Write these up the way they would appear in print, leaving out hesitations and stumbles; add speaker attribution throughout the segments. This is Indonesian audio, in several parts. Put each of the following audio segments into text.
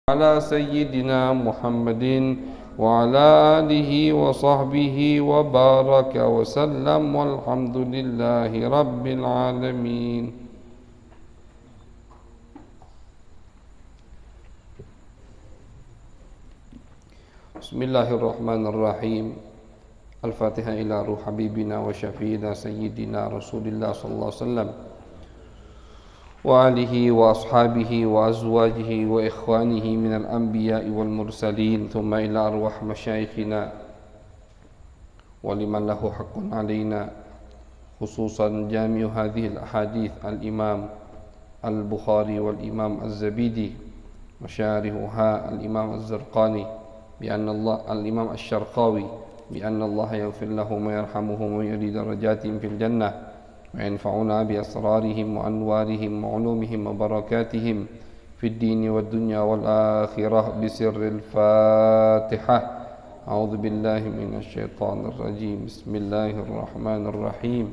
Speaker 1: على سيدنا محمد وعلى آله وصحبه وبارك وسلم والحمد لله رب العالمين. بسم الله الرحمن الرحيم. الفاتحة إلى روح حبيبنا وشفينا سيدنا رسول الله صلى الله عليه وسلم وآله وأصحابه وأزواجه وإخوانه من الأنبياء والمرسلين، ثم إلى أرواح مشايخنا ولمن له حق علينا، خصوصا جامع هذه الأحاديث الإمام البخاري والإمام الزبيدي، وشارحها الإمام الزرقاني بأن الله الإمام الشرقاوي بأن الله يغفر لهم ويرحمهم ويعلي درجاتهم في الجنة وينفعنا بأسرارهم وأنوارهم وعلومهم وبركاتهم في الدين والدنيا والآخرة بسر الفاتحة. أعوذ بالله من الشيطان الرجيم. بسم الله الرحمن الرحيم.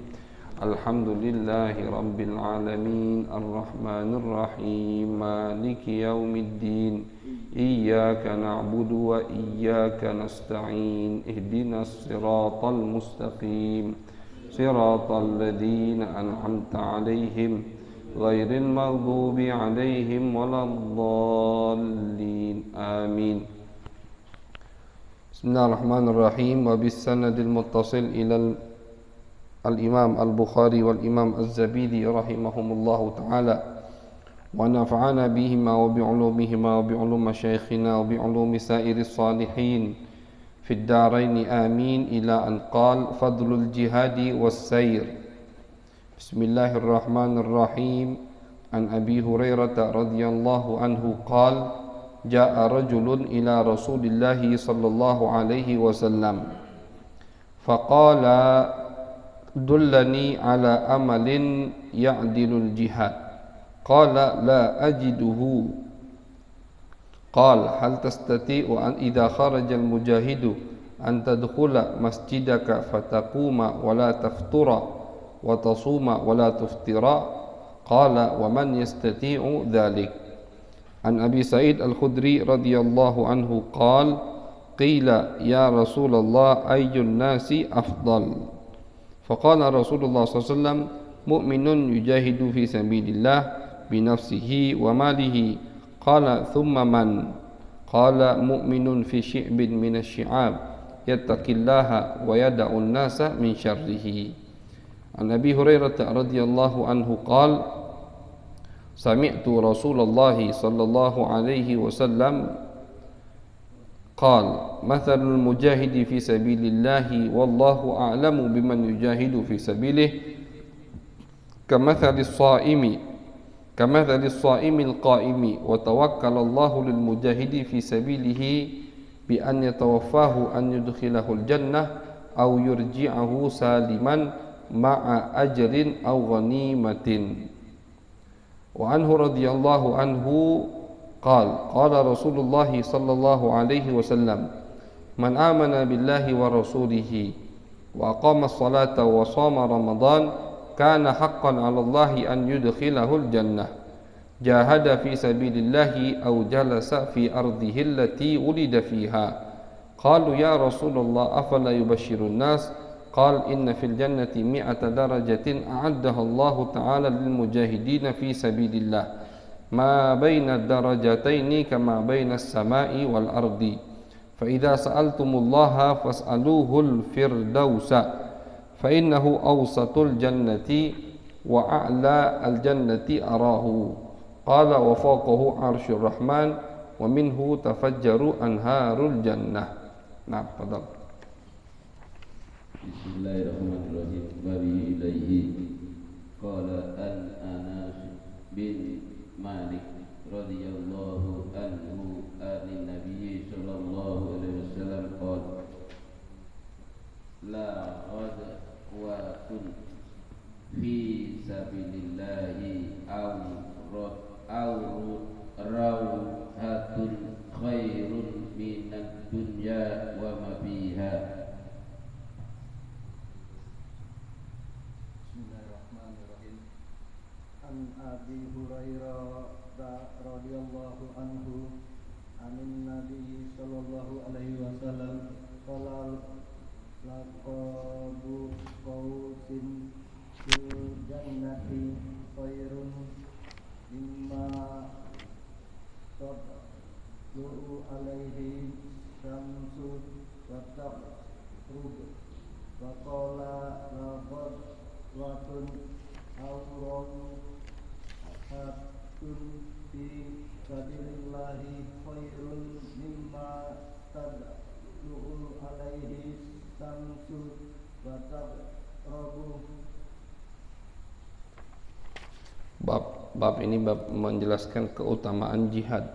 Speaker 1: الحمد لله رب العالمين الرحمن الرحيم مالك يوم الدين إياك نعبد وإياك نستعين اهدنا الصراط المستقيم صراط الذين أنعمت عليهم غير المغضوب عليهم ولا الضالين آمين. بسم الله الرحمن الرحيم. وبالسند المتصل إلى الإمام البخاري والإمام الزبيدي رحمهم الله تعالى ونفعنا بهما وبعلومهما وبعلوم مشايخنا وبعلوم سائر الصالحين في الدارين آمين، إلى أن قال: فضل الجهاد والسير. بسم الله الرحمن الرحيم. عن أبي هريرة رضي الله عنه قال: جاء رجل إلى رسول الله صلى الله عليه وسلم فقال: دلني على أمل يعدل الجهاد. قال: لا أجده. قال: هل تستطيع أن إذا خرج المجاهد أن تدخل مسجدك فتقوم ولا تفطر وتصوم ولا تفطر؟ قال: ومن يستطيع ذلك؟ عن أبي سعيد الخدري رضي الله عنه قال: قيل: يا رسول الله أي الناس أفضل؟ فقال رسول الله صلى الله عليه وسلم: مؤمن يجاهد في سبيل الله بنفسه وماله. قال: ثم من؟ قال: مؤمن في شعب من الشعاب يتقي الله ويدع الناس من شره. عن أبي هريرة رضي الله عنه قال: سمعت رسول الله صلى الله عليه وسلم قال: مثل المجاهد في سبيل الله والله أعلم بمن يجاهد في سبيله كمثل الصائم القائم، وتوكل الله للمجاهد في سبيله بأن يتوفاه أن يدخله الجنة أو يرجعه سالما مع أجر أو غنيمة. وعنه رضي الله عنه قال: قال رسول الله صلى الله عليه وسلم: من آمن بالله ورسوله وأقام الصلاة وصام رمضان كان حقا على الله أن يدخله الجنة، جاهد في سبيل الله أو جلس في أرضه التي ولد فيها. قالوا: يا رسول الله أفلا يبشر الناس؟ قال: إن في الجنة 100 درجة أعدها الله تعالى للمجاهدين في سبيل الله، ما بين الدرجتين كما بين السماء والأرض. فإذا سألتم الله فاسألوه الفردوس، فإنه أوسط الجنة وأعلى الجنة أراه. قال: وفوقه عرش الرحمن ومنه تفجر أنهار الجنة. نعم، تفضل.
Speaker 2: Bismillahirrahmanirrahim. Wabihi ilaihi qala an Anas bin Malik radhiyallahu anhu anin Nabi sallallahu alaihi wasallam qala: la ghadwatun fi sabilillahi aw rawhatun khairun minad dunya wa ma fiha.
Speaker 3: An Abi Hurairah radhiyallahu anhu sallallahu alaihi wasallam qala laqabu qausin fil jannati khairun mimma tadlu alaihi syamsu wa taqrub wa qala laqad watun awron hatun fi sabilillahi khairun mimma tadlu alaihi syamsu wa taqrub.
Speaker 1: Bab ini bab menjelaskan keutamaan jihad.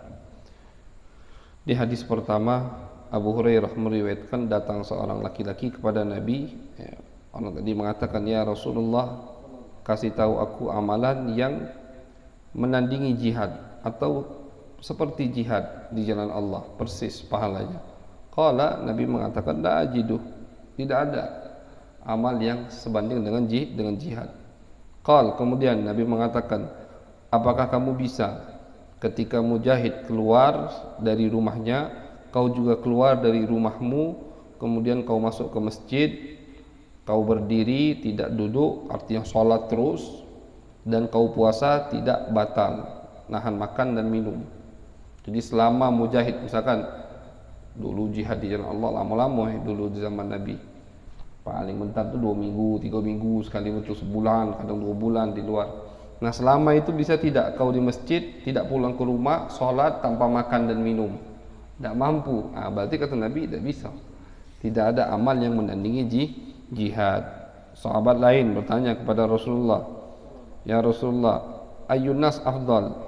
Speaker 1: Di hadis pertama, Abu Hurairah meriwayatkan datang seorang laki-laki kepada Nabi. Orang tadi mengatakan, ya Rasulullah, kasih tahu aku amalan yang menandingi jihad atau seperti jihad di jalan Allah, persis pahalanya. Qala, Nabi mengatakan, la ajidu, tidak ada amal yang sebanding dengan jihad. Qal, kemudian Nabi mengatakan, apakah kamu bisa ketika mujahid keluar dari rumahnya, kau juga keluar dari rumahmu, kemudian kau masuk ke masjid, kau berdiri tidak duduk, artinya sholat terus, dan kau puasa tidak batal, nahan makan dan minum. Jadi selama mujahid, misalkan dulu jihad di jalan Allah lama-lama dulu di zaman Nabi, paling bentar tuh 2 minggu, 3 minggu, sekali itu sebulan, kadang 2 bulan di luar. Nah selama itu bisa tidak kau di masjid, tidak pulang ke rumah, sholat tanpa makan dan minum, tidak mampu. Nah, berarti kata Nabi tidak bisa, tidak ada amal yang menandingi jihad. Sahabat lain bertanya kepada Rasulullah, ya Rasulullah, ayyun nas afdal,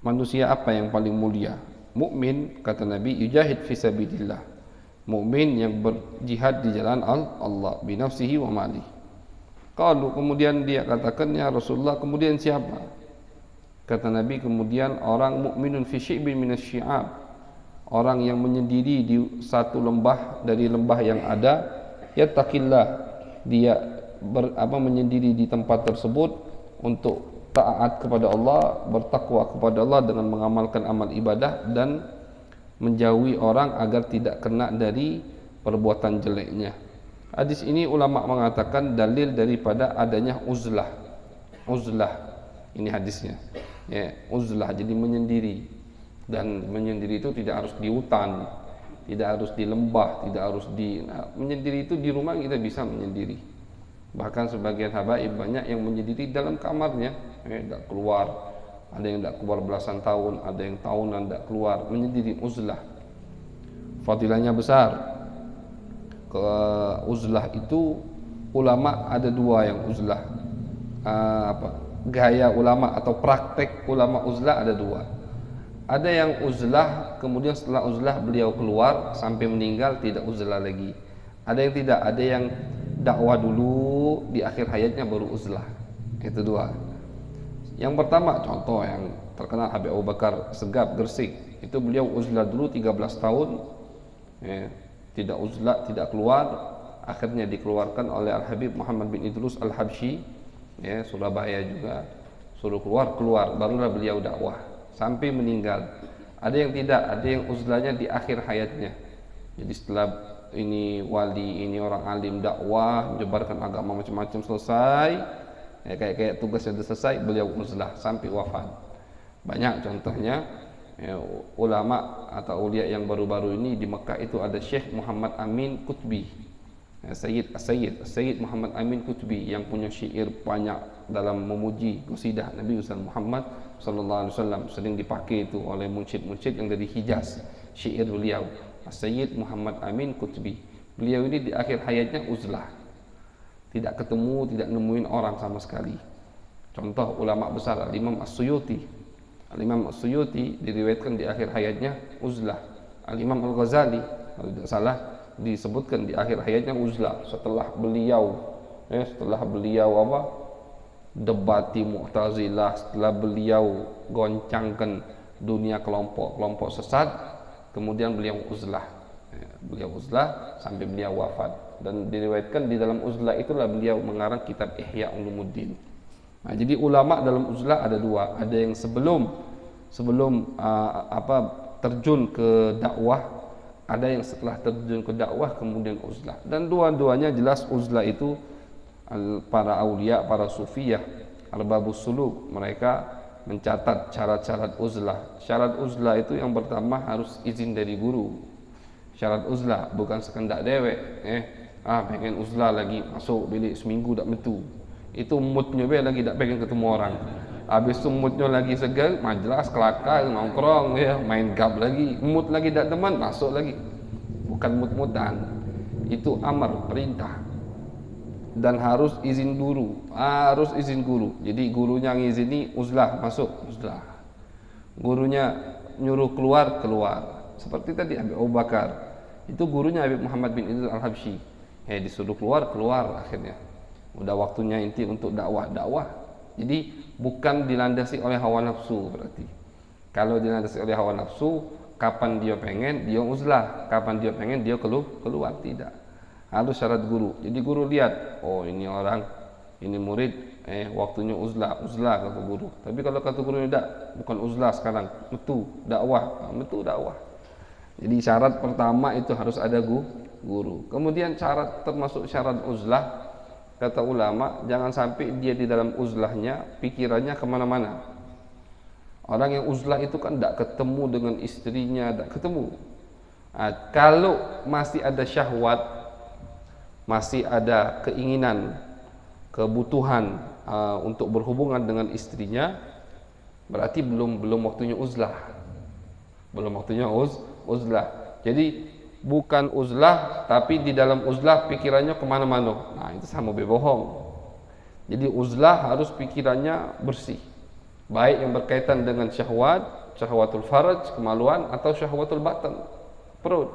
Speaker 1: manusia apa yang paling mulia? Mukmin, kata Nabi, yujahid fi sabilillah, mukmin yang berjihad di jalan Allah binafsihi wa mali. Kalau kemudian dia katakan, ya Rasulullah, kemudian siapa? Kata Nabi, kemudian orang mukminun fi syi'bin minasyi'ab, orang yang menyendiri di satu lembah dari lembah yang ada, yattaqillah, dia menyendiri di tempat tersebut untuk taat kepada Allah, bertakwa kepada Allah dengan mengamalkan amal ibadah dan menjauhi orang agar tidak kena dari perbuatan jeleknya. Hadis ini ulama mengatakan dalil daripada adanya uzlah. Uzlah ini hadisnya. Ya, uzlah jadi menyendiri. Dan menyendiri itu tidak harus di hutan, tidak harus di lembah, tidak harus menyendiri itu di rumah kita bisa menyendiri. Bahkan sebagian habaib banyak yang menyendiri dalam kamarnya, tidak keluar. Ada yang tidak keluar belasan tahun, ada yang tahunan tidak keluar, menyendiri, uzlah. Fadilahnya besar. Uzlah itu ulama ada 2 yang uzlah. Gaya ulama atau praktek ulama uzlah ada 2. Ada yang uzlah, kemudian setelah uzlah beliau keluar sampai meninggal tidak uzlah lagi. Ada yang tidak, ada yang dakwah dulu, di akhir hayatnya baru uzlah. Itu 2. Yang pertama, contoh yang terkenal Habib Abu Bakar Segaf Gresik, itu beliau uzlah dulu 13 tahun, tidak uzlah, tidak keluar, akhirnya dikeluarkan oleh Al-Habib Muhammad bin Idrus Al-Habsyi, Surabaya juga, suruh keluar, barulah beliau dakwah sampai meninggal. Ada yang tidak, ada yang uzlahnya di akhir hayatnya. Jadi setelah ini wali, ini orang alim dakwah, menyebarkan agama macam-macam selesai, kayak tugasnya sudah selesai, beliau uzlah sampai wafat. Banyak contohnya, ulama atau ulia yang baru-baru ini di Mekah itu ada Syekh Muhammad Amin Qutbi, Sayyid Muhammad Amin Qutbi yang punya syair banyak dalam memuji qasidah Nabi Muhammad sallallahu alaihi wasallam, sering dipakai itu oleh munsyid-munsyid yang dari Hijaz. Syair beliau Sayyid Muhammad Amin Qutbi, beliau ini di akhir hayatnya uzlah, tidak ketemu, tidak nemuin orang sama sekali. Contoh ulama besar Al-Imam As-Suyuti. Al-Imam As-Suyuti diriwayatkan di akhir hayatnya uzlah. Al-Imam Al-Ghazali kalau tidak salah disebutkan di akhir hayatnya uzlah setelah beliau debati Mu'tazilah, setelah beliau goncangkan dunia kelompok sesat, kemudian beliau uzlah. Beliau uzlah sampai beliau wafat, dan diriwayatkan di dalam uzlah itulah beliau mengarang kitab Ihya Ulumuddin. Nah, jadi ulama dalam uzlah ada 2, ada yang sebelum terjun ke dakwah, ada yang setelah terjun ke dakwah kemudian uzlah. Dan dua-duanya jelas uzlah itu para aulia, para sufiyah, arbabus suluk, mereka mencatat syarat-syarat uzlah. Syarat uzlah itu yang pertama harus izin dari guru. Syarat uzlah bukan sekendak dewek, pengen uzlah lagi, masuk bilik seminggu tak metu. Itu moodnya lagi tak pengen ketemu orang. Habis itu moodnya lagi segar, majelas kelakar, nongkrong ya, main gab lagi, mood lagi tak teman, masuk lagi. Bukan mood-moodan. Itu amar, perintah. Dan harus izin guru, harus izin guru. Jadi gurunya ngizini uzlah, masuk uzlah. Gurunya nyuruh keluar, keluar. Seperti tadi Habib Abu Bakar, itu gurunya Habib Muhammad bin Idris Al-Habsyi. Disuruh keluar, keluar akhirnya. Udah waktunya inti untuk dakwah. Jadi bukan dilandasi oleh hawa nafsu berarti. Kalau dilandasi oleh hawa nafsu, kapan dia pengen dia uzlah, kapan dia pengen dia keluar, tidak. Harus syarat guru. Jadi guru lihat, oh ini orang, ini murid, waktunya uzlah kata guru. Tapi kalau kata guru tidak, bukan uzlah sekarang, metu dakwah. Jadi syarat pertama itu harus ada guru. Kemudian syarat termasuk syarat uzlah, kata ulama, jangan sampai dia di dalam uzlahnya pikirannya kemana-mana. Orang yang uzlah itu kan tidak ketemu dengan istrinya, tidak ketemu. Kalau masih ada syahwat, masih ada keinginan, kebutuhan untuk berhubungan dengan istrinya, berarti belum waktunya uzlah. Belum waktunya uzlah. Jadi bukan uzlah, tapi di dalam uzlah pikirannya kemana-mana. Nah itu sama bohong. Jadi uzlah harus pikirannya bersih, baik yang berkaitan dengan syahwat, syahwatul faraj, kemaluan, atau syahwatul batan, perut.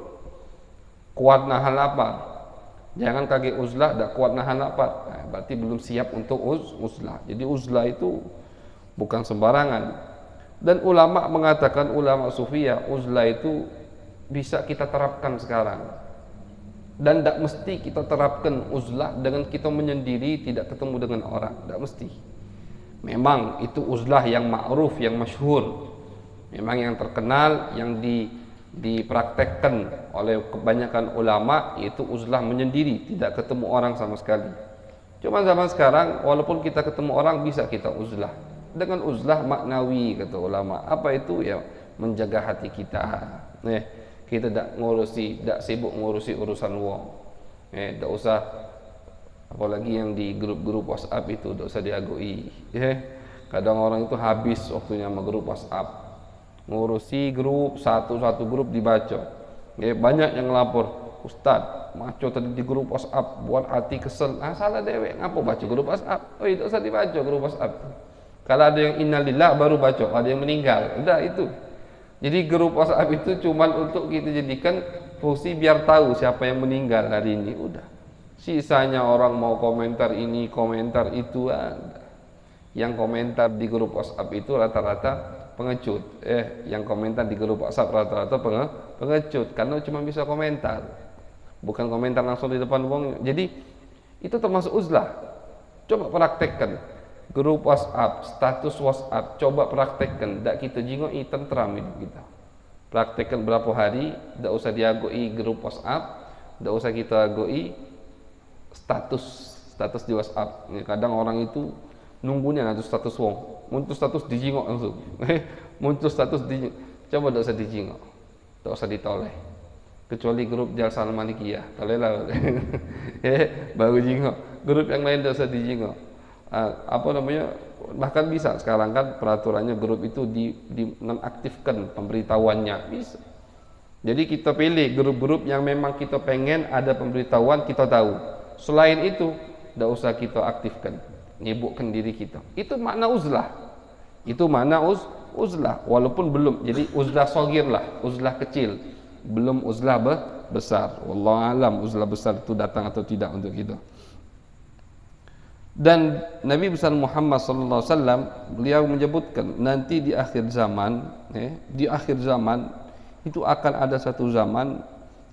Speaker 1: Kuat nahan lapar. Jangan kaget uzlah, tak kuat nahan lapar. Nah, berarti belum siap untuk uzlah. Jadi uzlah itu bukan sembarangan. Dan ulama mengatakan, ulama sufiyah, uzlah itu bisa kita terapkan sekarang. Dan tidak mesti kita terapkan uzlah dengan kita menyendiri, tidak ketemu dengan orang. Tidak mesti. Memang itu uzlah yang ma'ruf, yang masyhur, memang yang terkenal, yang dipraktekkan oleh kebanyakan ulama, yaitu uzlah menyendiri, tidak ketemu orang sama sekali. Cuma zaman sekarang, walaupun kita ketemu orang, bisa kita uzlah dengan uzlah maknawi, kata ulama. Apa itu? Ya menjaga hati kita. Kita tidak sibuk ngurusi urusan wong. Tidak usah, apalagi yang di grup-grup WhatsApp itu, tidak usah diagui. Kadang orang itu habis waktunya sama grup WhatsApp, ngurusi grup, satu grup dibaca. Banyak yang lapor, Ustaz, maco tadi di grup WhatsApp buat hati kesel. Salah dewek, ngapa baca grup WhatsApp? Tidak usah dibaca grup WhatsApp. Kalau ada yang innalillah baru baca, ada yang meninggal, udah itu. Jadi grup WhatsApp itu cuma untuk kita jadikan fungsi biar tahu siapa yang meninggal hari ini, udah. Sisanya orang mau komentar ini, komentar itu, yang komentar di grup WhatsApp itu rata-rata pengecut. Yang komentar di grup WhatsApp rata-rata pengecut, karena cuma bisa komentar, bukan komentar langsung di depan wong. Jadi itu termasuk uzlah. Coba praktekkan grup WhatsApp, status WhatsApp, coba praktekkan. Tak kita jingoi, tentram hidup kita. Praktekkan berapa hari, tak usah diagoi grup WhatsApp, tak usah kita agoi status di WhatsApp. Kadang orang itu nunggunya nanti status wong, muncul status dijingok langsung. Muncul status dijingok, coba tak usah dijingok, tak usah ditoleh. Kecuali grup Jalsal Malikiyah, toleh lah. Baru jingok. Grup yang lain tak usah dijingok. Bahkan bisa sekarang kan peraturannya grup itu dinonaktifkan pemberitahuannya, bisa. Jadi kita pilih grup-grup yang memang kita pengen ada pemberitahuan, kita tahu. Selain itu tidak usah kita aktifkan, nyibukkan diri kita. Itu makna uzlah. Itu makna uzlah, walaupun belum. Jadi uzlah sogir lah, uzlah kecil, belum uzlah besar. Wallahu alam uzlah besar itu datang atau tidak untuk kita. Dan Nabi besar Muhammad sallallahu alaihi wasallam beliau menyebutkan nanti di akhir zaman, di akhir zaman itu akan ada satu zaman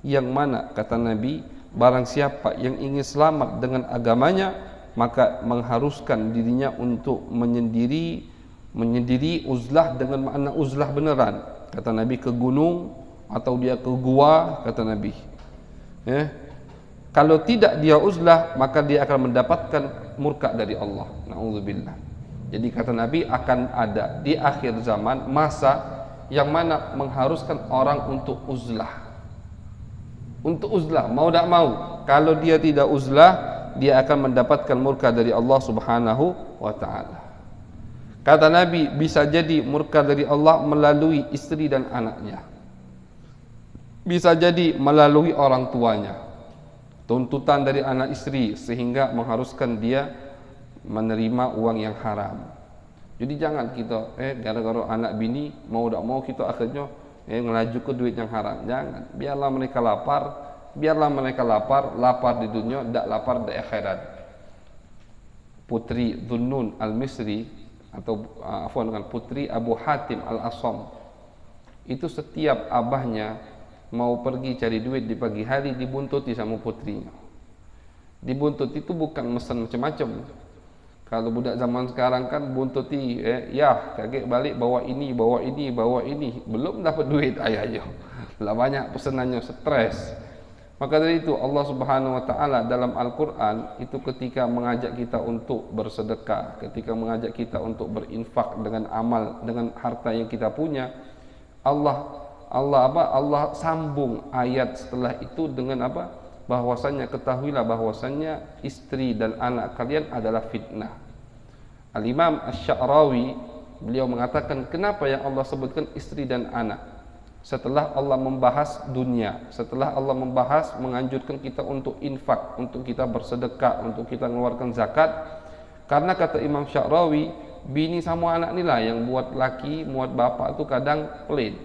Speaker 1: yang mana kata Nabi, barang siapa yang ingin selamat dengan agamanya maka mengharuskan dirinya untuk menyendiri uzlah dengan makna uzlah beneran. kata Nabi, ke gunung atau dia ke gua, kata Nabi. Ya. Kalau tidak dia uzlah, maka dia akan mendapatkan murka dari Allah. Na'udzubillah. Jadi kata Nabi, akan ada di akhir zaman masa yang mana mengharuskan orang untuk uzlah. Untuk uzlah, mau tak mau. Kalau dia tidak uzlah, dia akan mendapatkan murka dari Allah Subhanahu wa ta'ala. Kata Nabi, bisa jadi murka dari Allah melalui istri dan anaknya, bisa jadi melalui orang tuanya, tuntutan dari anak istri sehingga mengharuskan dia menerima uang yang haram. Jadi jangan kita gara-gara anak bini mau tak mau kita akhirnya ngelaju ke duit yang haram. Jangan, biarlah mereka lapar, lapar di dunia, tak lapar di akhirat. Putri Dhunnun al-Misri atau dengan putri Abu Hatim al-Asam itu setiap abahnya mau pergi cari duit di pagi hari dibuntuti sama putrinya. Dibuntut itu bukan mesen macam-macam. Kalau budak zaman sekarang kan buntuti kakek balik bawa ini, belum dapat duit ayahnya. Lah banyak pesanannya, stres. Maka dari itu Allah Subhanahu wa ta'ala dalam Al-Quran itu ketika mengajak kita untuk bersedekah, ketika mengajak kita untuk berinfak dengan amal, dengan harta yang kita punya, Allah sambung ayat setelah itu dengan apa? Bahwasanya ketahuilah bahwasanya istri dan anak kalian adalah fitnah. Al-Imam Asy-Sya'rawi beliau mengatakan, kenapa yang Allah sebutkan istri dan anak? Setelah Allah membahas dunia, setelah Allah membahas menganjurkan kita untuk infak, untuk kita bersedekah, untuk kita mengeluarkan zakat. Karena kata Imam Sya'rawi, bini sama anak inilah yang buat laki, buat bapak itu kadang pelit.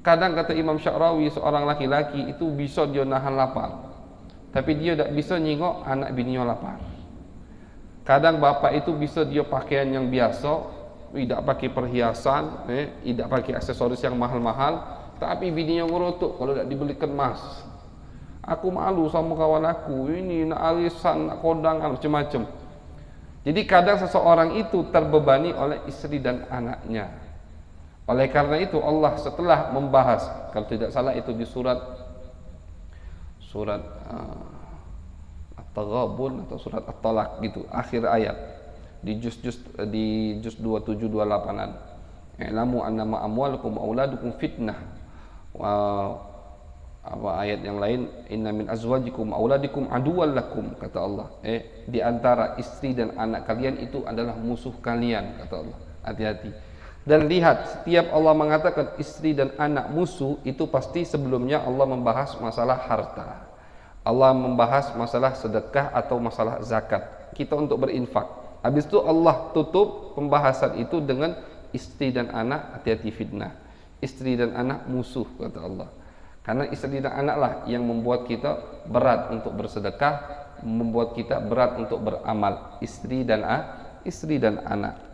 Speaker 1: Kadang kata Imam Sya'rawi, seorang laki-laki itu bisa dia nahan lapar, tapi dia tak bisa nyingok anak bininya lapar. Kadang bapak itu bisa dia pakaian yang biasa, tidak pakai perhiasan, tidak pakai aksesoris yang mahal-mahal, tapi bininya ngerotok kalau tidak dibelikan emas. Aku malu sama kawan aku, ini nak arisan, nak kondangan, macam-macam. Jadi kadang seseorang itu terbebani oleh istri dan anaknya. Oleh karena itu Allah setelah membahas, kalau tidak salah itu di surat At-Taghabun atau surat At-Talaq gitu, akhir ayat. Di juz 27-28an, i'lamu annama amwalukum wa auladukum fitnah. Apa ayat yang lain, inna min azwajikum auladikum aduwwan lakum, kata Allah. Di antara istri dan anak kalian itu adalah musuh kalian, kata Allah. Hati-hati. Dan lihat, setiap Allah mengatakan istri dan anak musuh, itu pasti sebelumnya Allah membahas masalah harta, Allah membahas masalah sedekah atau masalah zakat, kita untuk berinfak. Habis itu Allah tutup pembahasan itu dengan istri dan anak, hati-hati fitnah. Istri dan anak musuh, kata Allah. Karena istri dan anaklah yang membuat kita berat untuk bersedekah, membuat kita berat untuk beramal. Istri dan anak.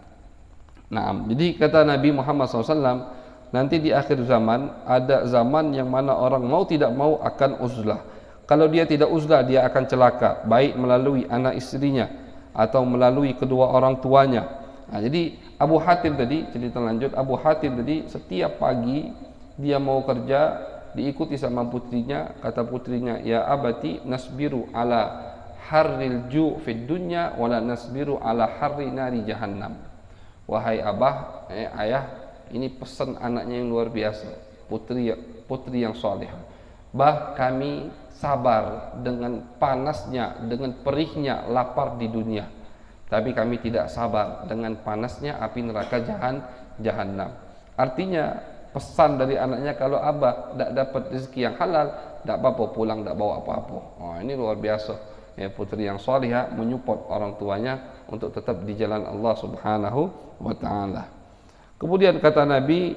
Speaker 1: Nah, jadi kata Nabi Muhammad SAW, nanti di akhir zaman ada zaman yang mana orang mau tidak mau akan uzlah. Kalau dia tidak uzlah, dia akan celaka, baik melalui anak istrinya atau melalui kedua orang tuanya. Nah, jadi Abu Hatim tadi, cerita lanjut, Abu Hatim tadi setiap pagi dia mau kerja diikuti sama putrinya. Kata putrinya, ya abati nasbiru ala harril ju' fid dunya wala nasbiru ala harri nari jahannam. Wahai abah, ayah, ini pesan anaknya yang luar biasa, putri yang saleh. Bah, kami sabar dengan panasnya, dengan perihnya lapar di dunia, tapi kami tidak sabar dengan panasnya api neraka jahannam. Artinya pesan dari anaknya, kalau abah tidak dapat rezeki yang halal, tidak apa-apa pulang, tidak bawa apa-apa. Oh, ini luar biasa. Putri yang salihah menyupport orang tuanya untuk tetap di jalan Allah Subhanahu wa ta'ala. Kemudian kata Nabi,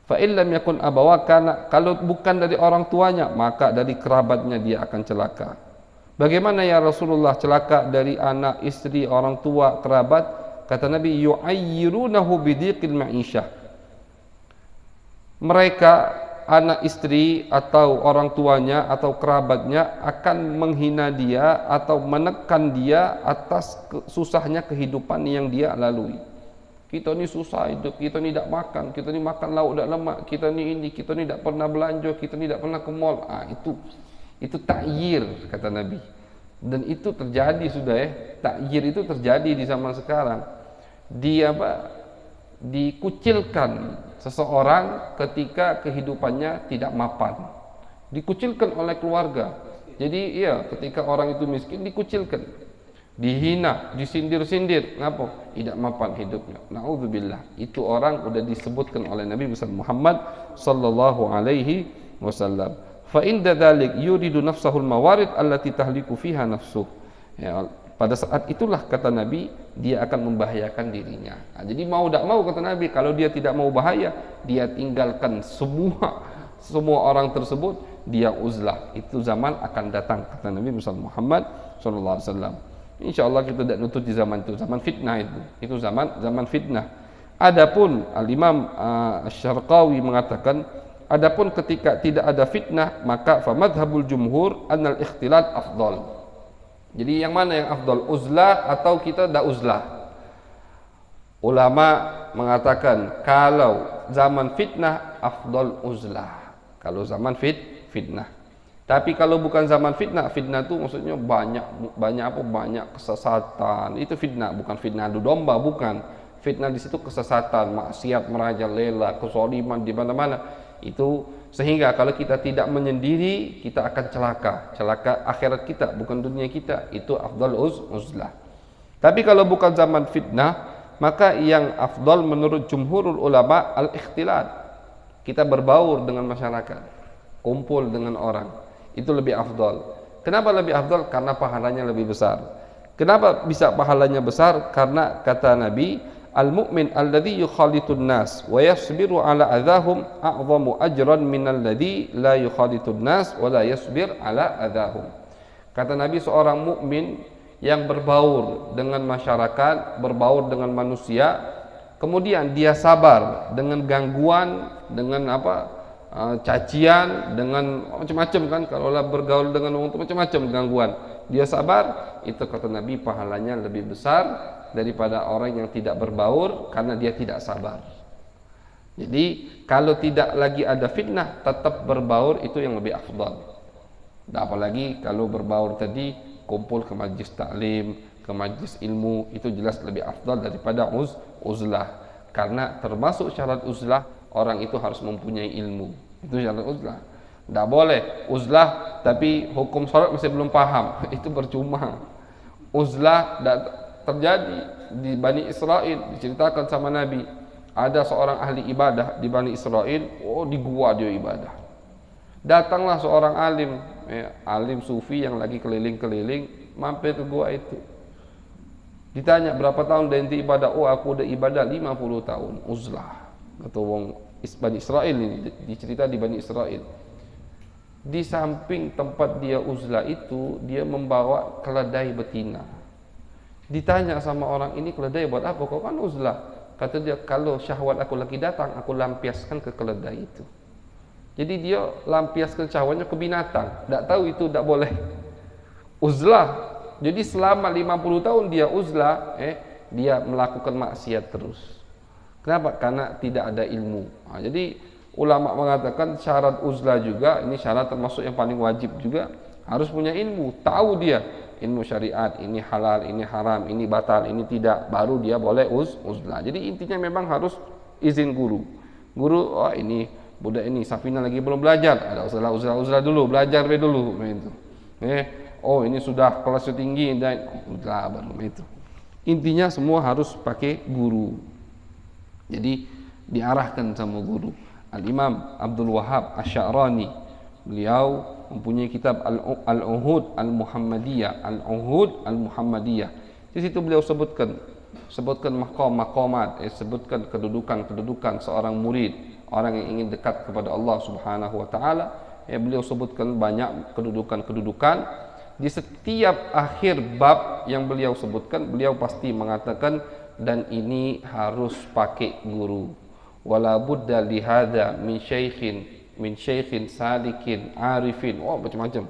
Speaker 1: fa illam yakun abawaka, kalau bukan dari orang tuanya maka dari kerabatnya dia akan celaka. Bagaimana ya Rasulullah celaka dari anak, istri, orang tua, kerabat? Kata Nabi, yu'ayyirunahu bidiqil ma'isyah. Mereka, anak istri atau orang tuanya atau kerabatnya akan menghina dia atau menekan dia atas susahnya kehidupan yang dia lalui. Kita ni susah hidup, kita ni tak makan, kita ni makan lauk tak lemak, kita ni ini, kita ni tak pernah belanja, kita ni tak pernah ke mall. Itu takyir kata Nabi. Dan itu terjadi sudah takyir itu terjadi di zaman sekarang. Dikucilkan seseorang ketika kehidupannya tidak mapan, dikucilkan oleh keluarga. Jadi ketika orang itu miskin dikucilkan, dihina, disindir-sindir. Kenapa? Tidak mapan hidupnya. Na'udzubillah. Itu orang sudah disebutkan oleh Nabi Muhammad sallallahu alaihi wasallam. Fa inda dzalik yuridu nafsahul mawarid allati tahliku fiha nafsuh. Pada saat itulah kata Nabi, dia akan membahayakan dirinya. Jadi mau tak mau kata Nabi, kalau dia tidak mau bahaya, dia tinggalkan semua orang tersebut, dia uzlah. Itu zaman akan datang kata Nabi Muhammad sallallahu alaihi wasallam. InsyaAllah kita tidak nutut di zaman itu, zaman fitnah itu zaman fitnah. Adapun Al-Imam Asy-Syarqawi mengatakan, adapun ketika tidak ada fitnah, maka fa madhhabul jumhur annal ikhtilat afdal. Jadi yang mana yang afdal, uzlah atau kita tidak uzlah? Ulama mengatakan kalau zaman fitnah afdal uzlah. Kalau zaman fitnah. Tapi kalau bukan zaman fitnah, fitnah itu maksudnya banyak kesesatan. Itu fitnah, bukan fitnah adu domba, bukan. Fitnah di situ kesesatan, maksiat merajalela, kezaliman di mana-mana. Itu sehingga kalau kita tidak menyendiri, kita akan celaka akhirat kita, bukan dunia kita. Itu afdal uzlah. Tapi kalau bukan zaman fitnah, maka yang afdal menurut jumhurul ulama al-ikhtilat. Kita berbaur dengan masyarakat, kumpul dengan orang. Itu lebih afdal. Kenapa lebih afdal? Karena pahalanya lebih besar. Kenapa bisa pahalanya besar? Karena kata Nabi, al-mu'min alladhi yukhalitun nas wa yasbiru ala adahum a'zamu ajran minal ladhi la yukhalitun nas wa la yasbir ala adahum. Kata Nabi, seorang mukmin yang berbaur dengan masyarakat, berbaur dengan manusia, kemudian dia sabar dengan gangguan, dengan cacian, dengan macam-macam kan, kalau bergaul dengan orang itu macam-macam gangguan, dia sabar, itu kata Nabi pahalanya lebih besar daripada orang yang tidak berbaur karena dia tidak sabar. Jadi kalau tidak lagi ada fitnah, tetap berbaur itu yang lebih afdal. Dan apalagi kalau berbaur tadi kumpul ke majlis taklim, ke majlis ilmu, itu jelas lebih afdal daripada uzlah. Karena termasuk syarat uzlah, orang itu harus mempunyai ilmu. Itu syarat uzlah. Tidak boleh uzlah tapi hukum salat masih belum paham. Itu percuma. Uzlah terjadi di Bani Israel, diceritakan sama Nabi. Ada seorang ahli ibadah di Bani Israel, di gua dia ibadah. Datanglah seorang alim, alim sufi yang lagi keliling-keliling, mampir ke gua itu. Ditanya berapa tahun dah ente ibadah? Aku udah ibadah 50 tahun. Uzlah. Kata wong Bani Israel ini, dicerita di Bani Israel. Di samping tempat dia uzlah itu, dia membawa keledai betina. Ditanya sama orang ini, keledai buat apa? Kau kan uzlah. Kata dia, kalau syahwat aku lagi datang, aku lampiaskan ke keledai itu. Jadi dia lampiaskan syahwatnya ke binatang. Tak tahu itu tak boleh. Uzlah. Jadi selama 50 tahun dia uzlah, dia melakukan maksiat terus. Kenapa? Karena tidak ada ilmu. Jadi ulama mengatakan syarat uzlah juga, ini syarat termasuk yang paling wajib juga, harus punya ilmu. Tahu dia ilmu syariat, ini halal, ini haram, ini batal, ini tidak, baru dia boleh uzlah. Jadi intinya memang harus izin guru. Guru, ini budak ini Safina lagi belum belajar, ada uzlah dulu, belajar dulu itu. Ini sudah kelas tinggi dan uzlah baru itu. Intinya semua harus pakai guru. Jadi diarahkan sama guru. Al-Imam Abdul Wahhab Asy-Sya'rani, beliau mempunyai kitab Al-Uhud Al-Muhammadiyah, Al-Uhud Al-Muhammadiyah. Di situ beliau sebutkan maqam-maqamat, sebutkan kedudukan seorang murid, orang yang ingin dekat kepada Allah Subhanahu wa taala. Beliau sebutkan banyak kedudukan. Di setiap akhir bab yang beliau sebutkan, beliau pasti mengatakan, dan ini harus pakai guru. Wala budda li hadza min syaikhin salikin arifin. Macam-macam.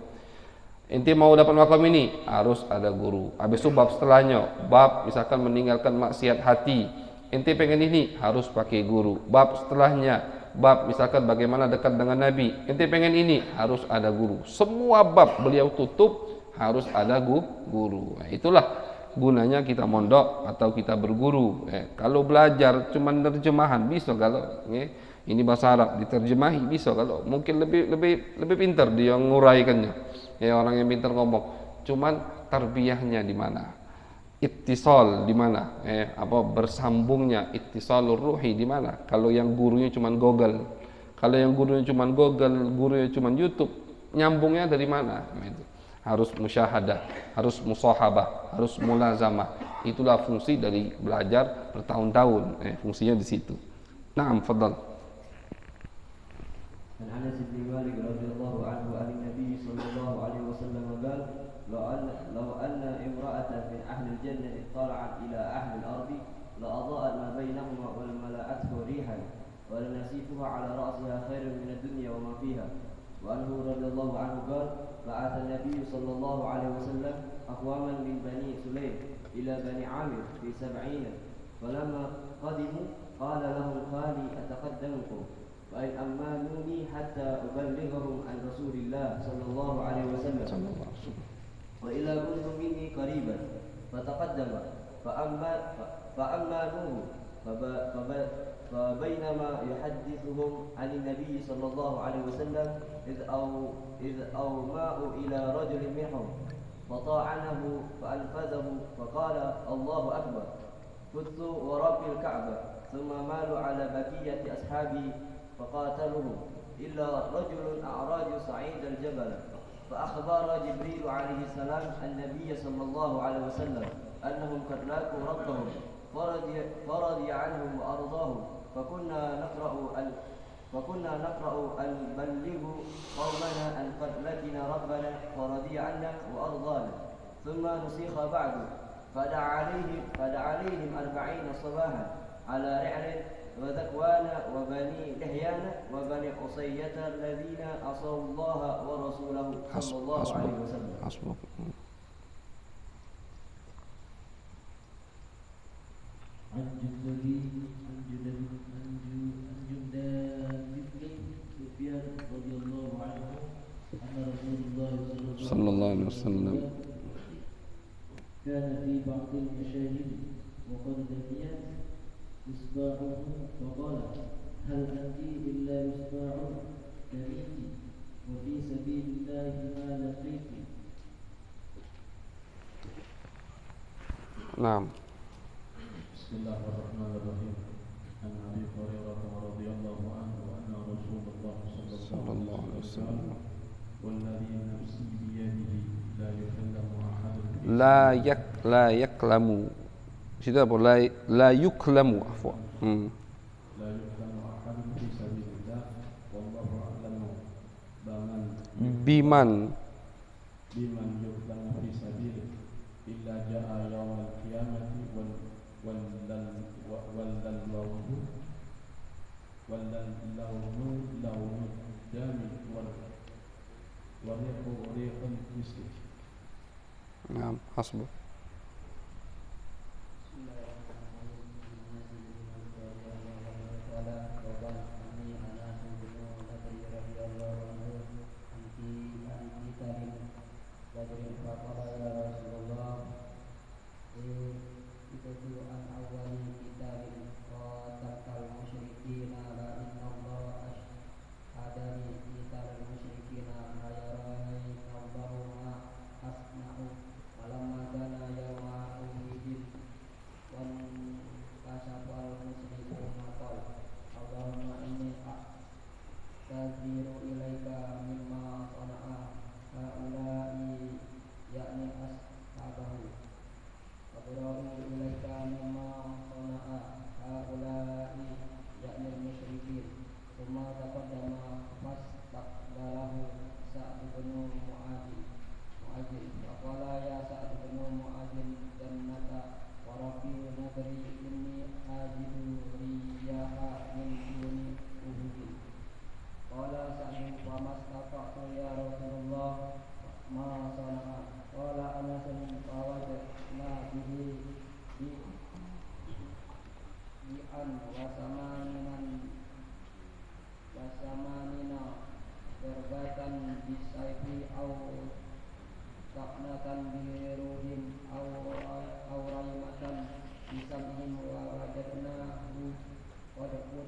Speaker 1: Inti mau dapat makam ini harus ada guru. Habis itu bab setelahnya, bab misalkan meninggalkan maksiat hati, ente pengen ini, harus pakai guru. Bab setelahnya, bab misalkan bagaimana dekat dengan Nabi, ente pengen ini, harus ada guru. Semua bab beliau tutup, harus ada guru. Nah, itulah gunanya kita mondok atau kita berguru. Kalau belajar cuma terjemahan bisa, kalau ini bahasa Arab diterjemahi bisa, kalau mungkin lebih pintar dia nguraikannya. Orang yang pintar ngomong, cuman tarbiyahnya di mana? Ittisal di mana? Bersambungnya ittisalur ruhi di mana? Kalau yang gurunya cuman Google, kalau yang gurunya cuman Google, gurunya cuman YouTube, nyambungnya dari mana? Itu harus musyahadah, harus musahabah, harus mulazamah. Itulah fungsi dari belajar bertahun-tahun. Fungsinya di situ. Naam, fadhal.
Speaker 2: An Anas bin Malik radhiyallahu anhu an Nabi sallallahu alaihi wasallam qala law anna imra'atan min ahli al-jannah ittala'at ila ahli al-ardi la adha'at ma bainahuma wal mala'athu rihan wa la nasifuha ala ra'siha khairun min ad-dunya wa ma fiha. وعنه رضي الله عنه قال بعث النبي صلى الله عليه وسلم أقواما من بني سليم إلى بني عامر في 70 فلما قدموا قال لهم خالي أتقدمكم فإن أمانوني حتى أبلغهم عن رسول الله صلى الله عليه وسلم وإلا كنت مني قريبا فتقدم فأمانوه فبينما يحدثهم عن النبي صلى الله عليه وسلم إذ أومأوا إلى رجل منهم فطاعنه فأنفذه فقال الله أكبر قلت ورب الكعبة ثم مالوا على بقية أصحابي فقاتلهم إلا رجل أعراج صعيد الجبل فأخبر جبريل عليه السلام النبي صلى الله عليه وسلم أنهم قد لاقوا ربهم فرضي عنهم وأرضاهم فكنا نقرأ أن بلغوا قومنا أن قد لقينا ربنا فرضي عنا وأرضانا ثم نسيخ بعد فدعا عليهم 40 صباحا على رعل وذكوان وبني لحيان وبني قصية الذين عصوا الله ورسوله صلى الله عليه وسلم.
Speaker 4: عن جندان بن سفيان رضي الله عنه أن رسول الله
Speaker 1: صلى الله عليه وسلم
Speaker 4: كان في بعض المشاهد وقد دنيت إصبعه فقال هل أنت إلا إصبع كريم وفي سبيل الله ما لقيت.
Speaker 1: نعم.
Speaker 4: بسم الله الرحمن الرحيم. عن أبي هريرة رضي الله عنه أن رسول الله صلى الله عليه وسلم والذي نفسي بيده لا يكلم أحد
Speaker 1: لا يكلم situ apa la yuklamu afwa
Speaker 4: لا يكلم أحد في سبيل الله والله أعلم
Speaker 1: biman
Speaker 4: يكلم في سبيله إلا جاء يوم القيامة واللون الدم والريح ريح المسك.
Speaker 1: نعم حسبه.
Speaker 5: Falamma kana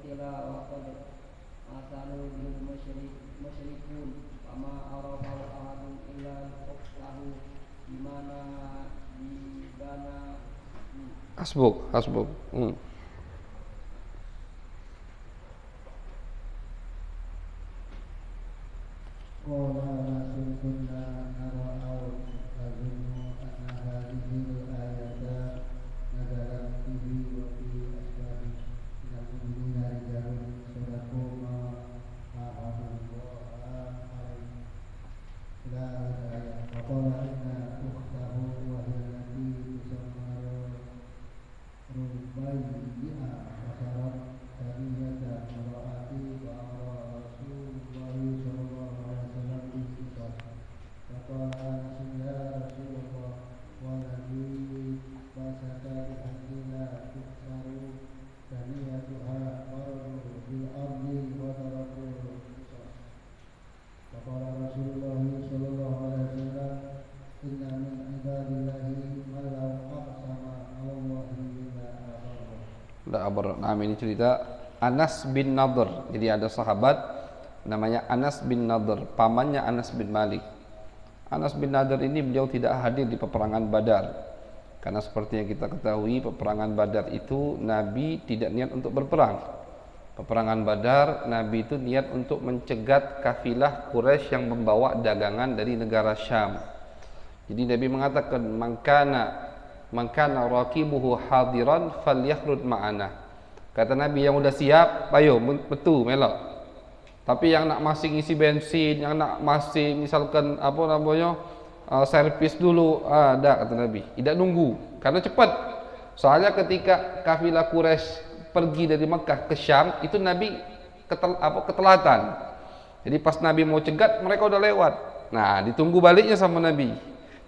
Speaker 2: qutila wa qad asanu bil musyrikun fama arafahu ahadun illa ukhtahu dimana dibana
Speaker 1: Hasbuk.
Speaker 3: Qala Rasul kunna nara'u azunnu anna hadhihi al-ayata nazalat bihi wa fi asbabi minal mu'minina rijalun sadaqu ma ahadullah alaihi la ayat wa qala inna ukhtahu wa hiya allati tusamma rubayyi'a wa syarat thaniyata mara'ati wa amara Rasulullahi sallallahu alaihi wasallam bisifat wa qala Anas ya Rasulullah waladhi basaka bi'anila tuksaru thaniyatuha fardu bil ardi wa taraku qisas wa qala Rasulullahi sallallahu alaihi wasallam inna min ibadillahi man law aqsama Allahi la abarra.
Speaker 1: Nah, ini cerita Anas bin Nadhr. Jadi ada sahabat namanya Anas bin Nadhr, pamannya Anas bin Malik. Anas bin Nadhr ini beliau tidak hadir di peperangan Badar. Karena seperti yang kita ketahui, peperangan Badar itu Nabi tidak niat untuk berperang. Peperangan Badar, Nabi itu niat untuk mencegat kafilah Quraisy yang membawa dagangan dari negara Syam. Jadi Nabi mengatakan, man kana raqibuhu hadiran falyakhruj ma'ana. Kata Nabi, yang udah siap, ayo metu melok. Tapi yang nak masih ngisi bensin, yang nak masih misalkan servis dulu, ada kata Nabi. Tidak nunggu, karena cepat. Soalnya ketika kafilah Quraisy pergi dari Mekah ke Syam, itu Nabi ketelatan. Jadi pas Nabi mau cegat, mereka udah lewat. Nah, ditunggu baliknya sama Nabi.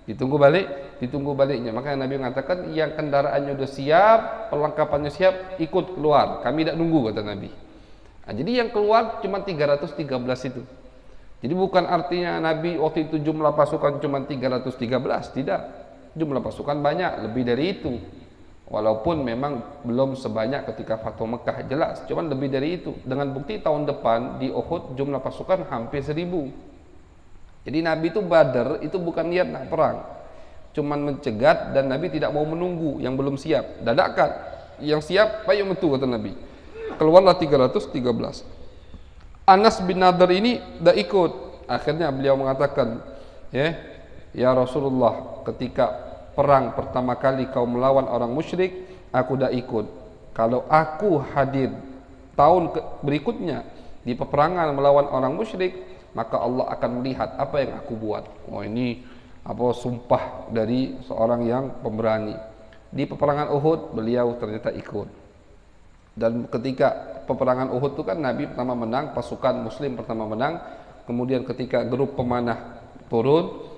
Speaker 1: Ditunggu baliknya. Makanya Nabi mengatakan yang kendaraannya udah siap, perlengkapannya siap, ikut keluar. Kami tidak nunggu, kata Nabi. Nah, jadi yang keluar cuma 313 itu. Jadi bukan artinya Nabi waktu itu jumlah pasukan cuma 313, tidak. Jumlah pasukan banyak, lebih dari itu. Walaupun memang belum sebanyak ketika Fathu Mekah, jelas, cuma lebih dari itu. Dengan bukti tahun depan di Uhud jumlah pasukan hampir 1000. Jadi Nabi itu Badar itu bukan niat nak perang, cuman mencegat, dan Nabi tidak mau menunggu yang belum siap, dadakan. Yang siap, ayo metu, kata Nabi. Keluarlah 313. Anas bin Nadhr ini dah ikut. Akhirnya beliau mengatakan, ya Rasulullah, ketika perang pertama kali kau melawan orang musyrik, aku dah ikut. Kalau aku hadir tahun berikutnya di peperangan melawan orang musyrik, maka Allah akan melihat apa yang aku buat. Oh, ini sumpah dari seorang yang pemberani. Di peperangan Uhud beliau ternyata ikut. Dan ketika peperangan Uhud itu kan Nabi pertama menang, pasukan muslim pertama menang. Kemudian ketika grup pemanah turun,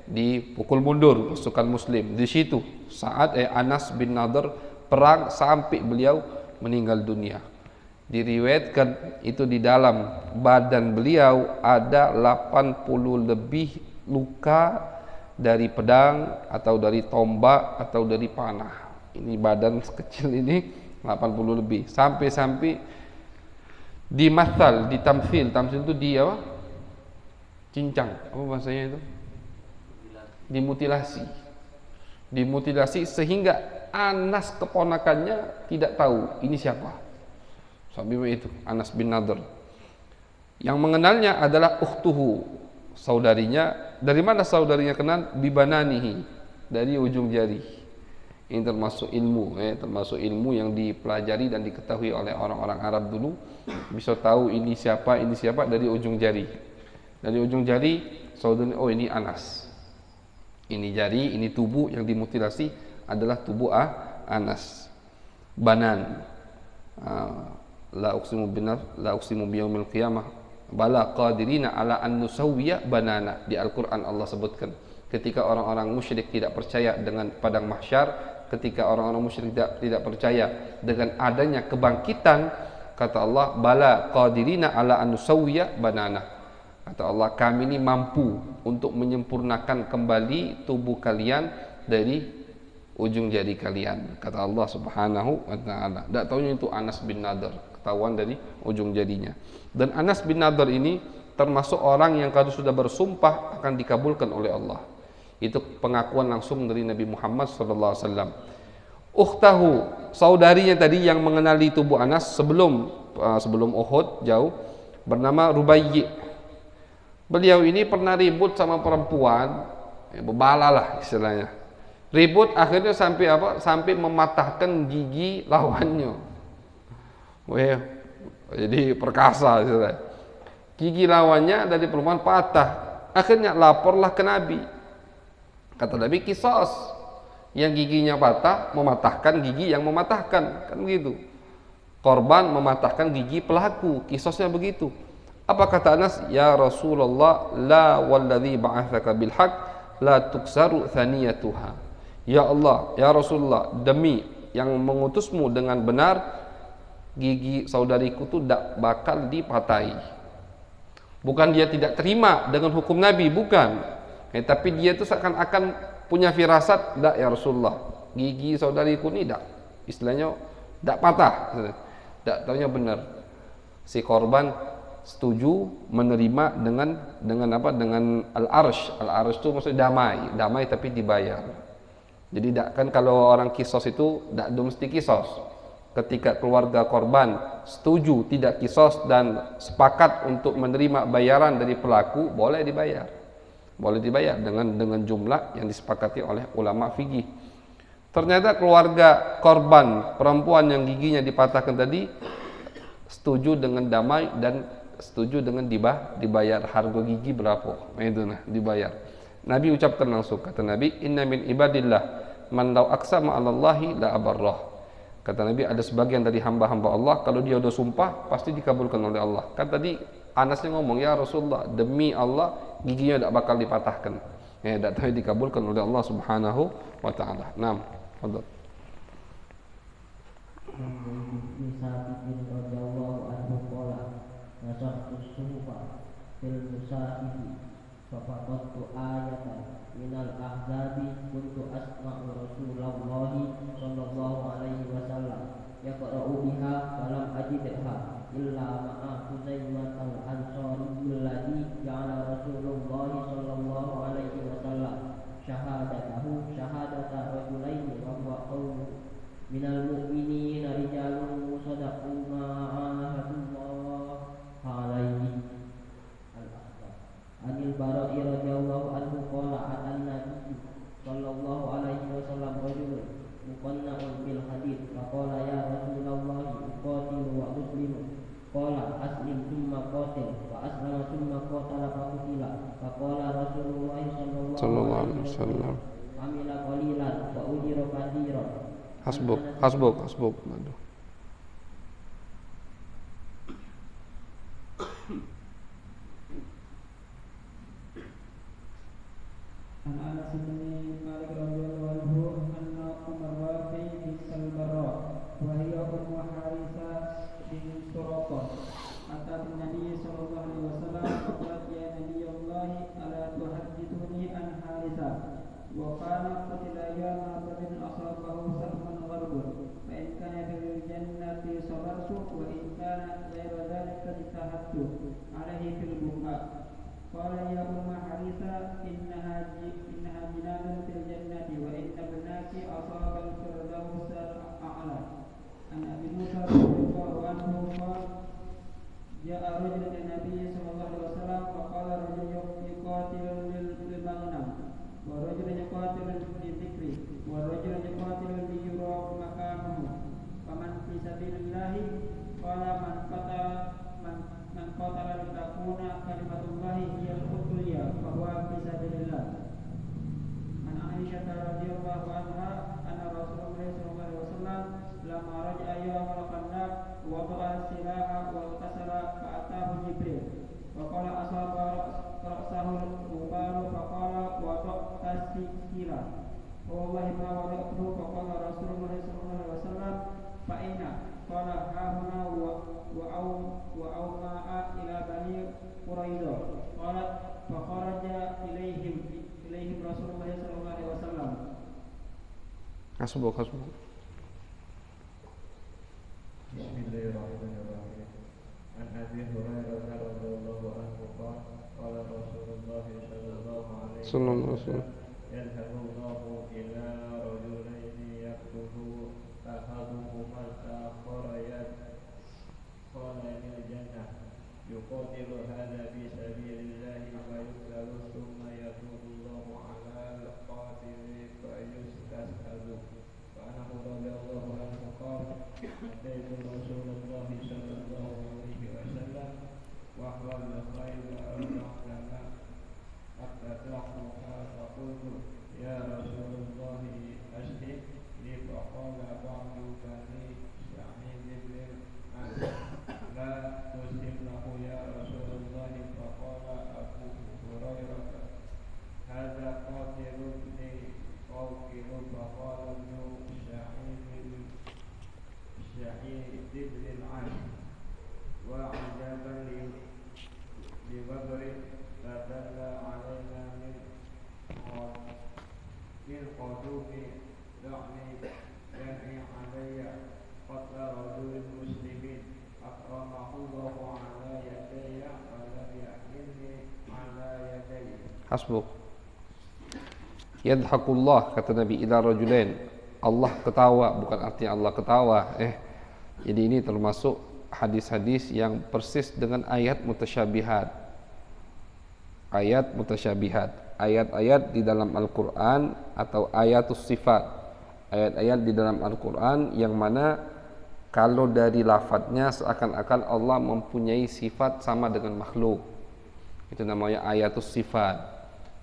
Speaker 1: dipukul mundur pasukan muslim. Di situ saat Anas bin Nadhr perang sampai beliau meninggal dunia. Diriwayatkan itu di dalam badan beliau ada 80 lebih luka dari pedang atau dari tombak atau dari panah. Ini badan kecil ini 80 lebih. Sampai-sampai dimathal, ditamsil. Tamsil itu di apa? Cincang. Apa bahasanya itu? Dimutilasi. Dimutilasi sehingga Anas keponakannya tidak tahu ini siapa. Sampai itu Anas bin Nadhr. Yang mengenalnya adalah ukhtuhu, saudarinya. Dari mana saudarinya kenal? Bibananihi, dari ujung jari. Ini termasuk ilmu yang dipelajari dan diketahui oleh orang-orang Arab dulu. Bisa tahu ini siapa dari ujung jari. Dari ujung jari saudari, oh ini Anas. Ini jari, ini tubuh yang dimutilasi adalah tubuh Anas. Banan. La uqsimu biyaumil qiyamah bala qadirina ala an nusawwiya banana. Di Al-Qur'an Allah sebutkan ketika orang-orang musyrik tidak percaya dengan padang mahsyar, ketika orang-orang musyrik tidak percaya dengan adanya kebangkitan, kata Allah, bala qadirina ala an nusawwiya banana. Kata Allah, kami ini mampu untuk menyempurnakan kembali tubuh kalian dari ujung jari kalian, kata Allah Subhanahu wa taala. Tak tahunya itu Anas bin Nadhr. ketahuan dari ujung jarinya. Dan Anas bin Nadhr ini termasuk orang yang kalau sudah bersumpah akan dikabulkan oleh Allah. Itu pengakuan langsung dari Nabi Muhammad SAW. Ukhtahu, saudarinya tadi yang mengenali tubuh Anas sebelum Uhud jauh, bernama Rubayyi. Beliau ini pernah ribut sama perempuan, bebala lah istilahnya. Ribut akhirnya sampai apa? Sampai mematahkan gigi lawannya. Wah, jadi perkasa istilahnya. Gigi lawannya dari perempuan patah. Akhirnya laporlah ke Nabi. Kata Nabi, kisos. Yang giginya patah mematahkan gigi yang mematahkan, kan begitu. Korban mematahkan gigi pelaku, kisosnya begitu. Apa kata Anas? Ya Rasulullah, la walladzi ba'atsaka bil haqq la tuksaru thaniyatuha. Ya Allah, ya Rasulullah, demi yang mengutusmu dengan benar, gigi saudariku itu tidak bakal dipatahi. Bukan dia tidak terima dengan hukum Nabi, bukan. Tapi dia itu seakan-akan punya firasat, tidak ya Rasulullah, gigi saudariku ini tidak, istilahnya tidak patah, tidak tahunya benar. Si korban setuju menerima dengan apa? Dengan al-arsh. Al-arsh itu maksudnya damai tapi dibayar. Jadi kan kalau orang kisos itu tidak mesti kisos. Ketika keluarga korban setuju tidak kisos dan sepakat untuk menerima bayaran dari pelaku, boleh dibayar. Boleh dibayar dengan jumlah yang disepakati oleh ulama fikih. Ternyata keluarga korban perempuan yang giginya dipatahkan tadi setuju dengan damai dan setuju dengan dibayar harga gigi berapa. Itu dibayar. Nabi ucapkan langsung, kata Nabi, inna min ibadillah man law aqsama 'alallahi la abarrah. Kata Nabi, ada sebagian dari hamba-hamba Allah kalau dia udah sumpah pasti dikabulkan oleh Allah. Kan tadi Anasnya ngomong, ya Rasulullah, demi Allah giginya tidak bakal dipatahkan. Tidak tahu dikabulkan oleh Allah Subhanahu wa taala. Naam. Fadhil.
Speaker 2: Fafaqadtu ayatan minal ahzabi kuntu asma'u Rasulullahi sallallahu alaihi wasallam yaqra'u biha falam ajidha illa ma'a Huzaimah al-Ansari alladhi ja'ala Rasulullahi sallallahu alaihi wasallam syahadatahu syahadata rajulaini wa huwa qawlu minal mu'minina rijalun sadaqu ma 'ahadullah alaihi. Anil Bara'i radhiyallahu anhu qala an-nabi sallallahu alaihi wasallam rajulun muqanna'un bil hadid faqala ya Rasulullah uqatilu wa muslimu qala aslim thumma qatil wa aslama thumma qatala fa qutila faqala Rasulullah sallallahu alaihi wasallam amila qalilan wa ujira kathiran.
Speaker 1: Hasbuk. Aduh.
Speaker 3: An Anas bin Malik radhiyallahu anhu anna Umar bin Salbarra wa hiya ummu Harithah bin Suraqah atat Nabi sallallahu alaihi wasallam faqalat ya Nabiyallah ala tuhaddithuni an Harithah wa kana qutila yawma badrin asabahu sahman gharbun fa in kana fil jannati sabartu wa in kana ghayra dhalika tahattu alaihi fil buka. Qala ya umma Harithah innaha jinanun fil jannati wa inna ibnaki asabal firdaus al-a'la. An Abi Musa radhiyallahu anhu qala ja'a rajulun ila Nabi sallallahu alaihi wasallam fa qala rajulun yuqatilu lil maghnam wa rajulun yuqatilu li dhikri wa rajulun yuqatilu li yura makamuhu faman fi sabilillah qala man qatala litakuna kalimatullahi hiyal ulya fa huwa fi sabilillah. An Aisyah radhiyallahu anha anna Rasulullah sallallahu alaihi wasallam lamma raja'a yawmal khandaq wada'a silaha wa tasala fa atahu Jibril wa qala asaba ra'sahu al-ghubaru fa qala wada'ta sikila wallahi ma wada'tu fa qala Rasulullah sallallahu alaihi wasallam fa inna qala hahuna wa ma'a ila bani Quraidah qalat fa kharaja ilaihim Rasulullah sallallahu alaihi wasallam.
Speaker 1: Hasbuk.
Speaker 4: Bismillahirrahmanirrahim. An Abi Hurairah radhiyallahu anhu qala qala Rasulullah sallallahu alaihi wasallam yadhhabullahu ila rajulaini yaktubu ahaduhuma al-akhara qala jannah yuqatilu hadha fi sabilillahi wa yuqtalu thumma yatubullahu ala al-qatili fa yustashhadu wa anhu radhiyallahu anhu qala ataitu Rasulullah sallallahu alaihi wasallam wa huwa al-khayl al-ma'lama atatahu faqultu ya Rasulullah ashhid li faqala ba'du bani Sa'id bin la tuslim lahu ya Rasulullah faqala Abu Hurairah hadza qatilun li qawqilu faqala ibnu Sa'id bin al-As wa ajaban li badrin ladalla alaina min qadumi da'ni alayya qatla rajulin muslimin akramahullahu ala yadayya wa lam yahmilni ala yadayya.
Speaker 1: Hasbuk. Yadhakullah, kata Nabi, ila rajulain. Allah ketawa, bukan artinya Allah ketawa. Jadi ini termasuk hadis-hadis yang persis dengan ayat mutasyabihat. Ayat mutasyabihat, ayat-ayat di dalam Al-Quran atau ayatus sifat, ayat-ayat di dalam Al-Quran yang mana kalau dari lafadznya seakan-akan Allah mempunyai sifat sama dengan makhluk. Itu namanya ayatus sifat.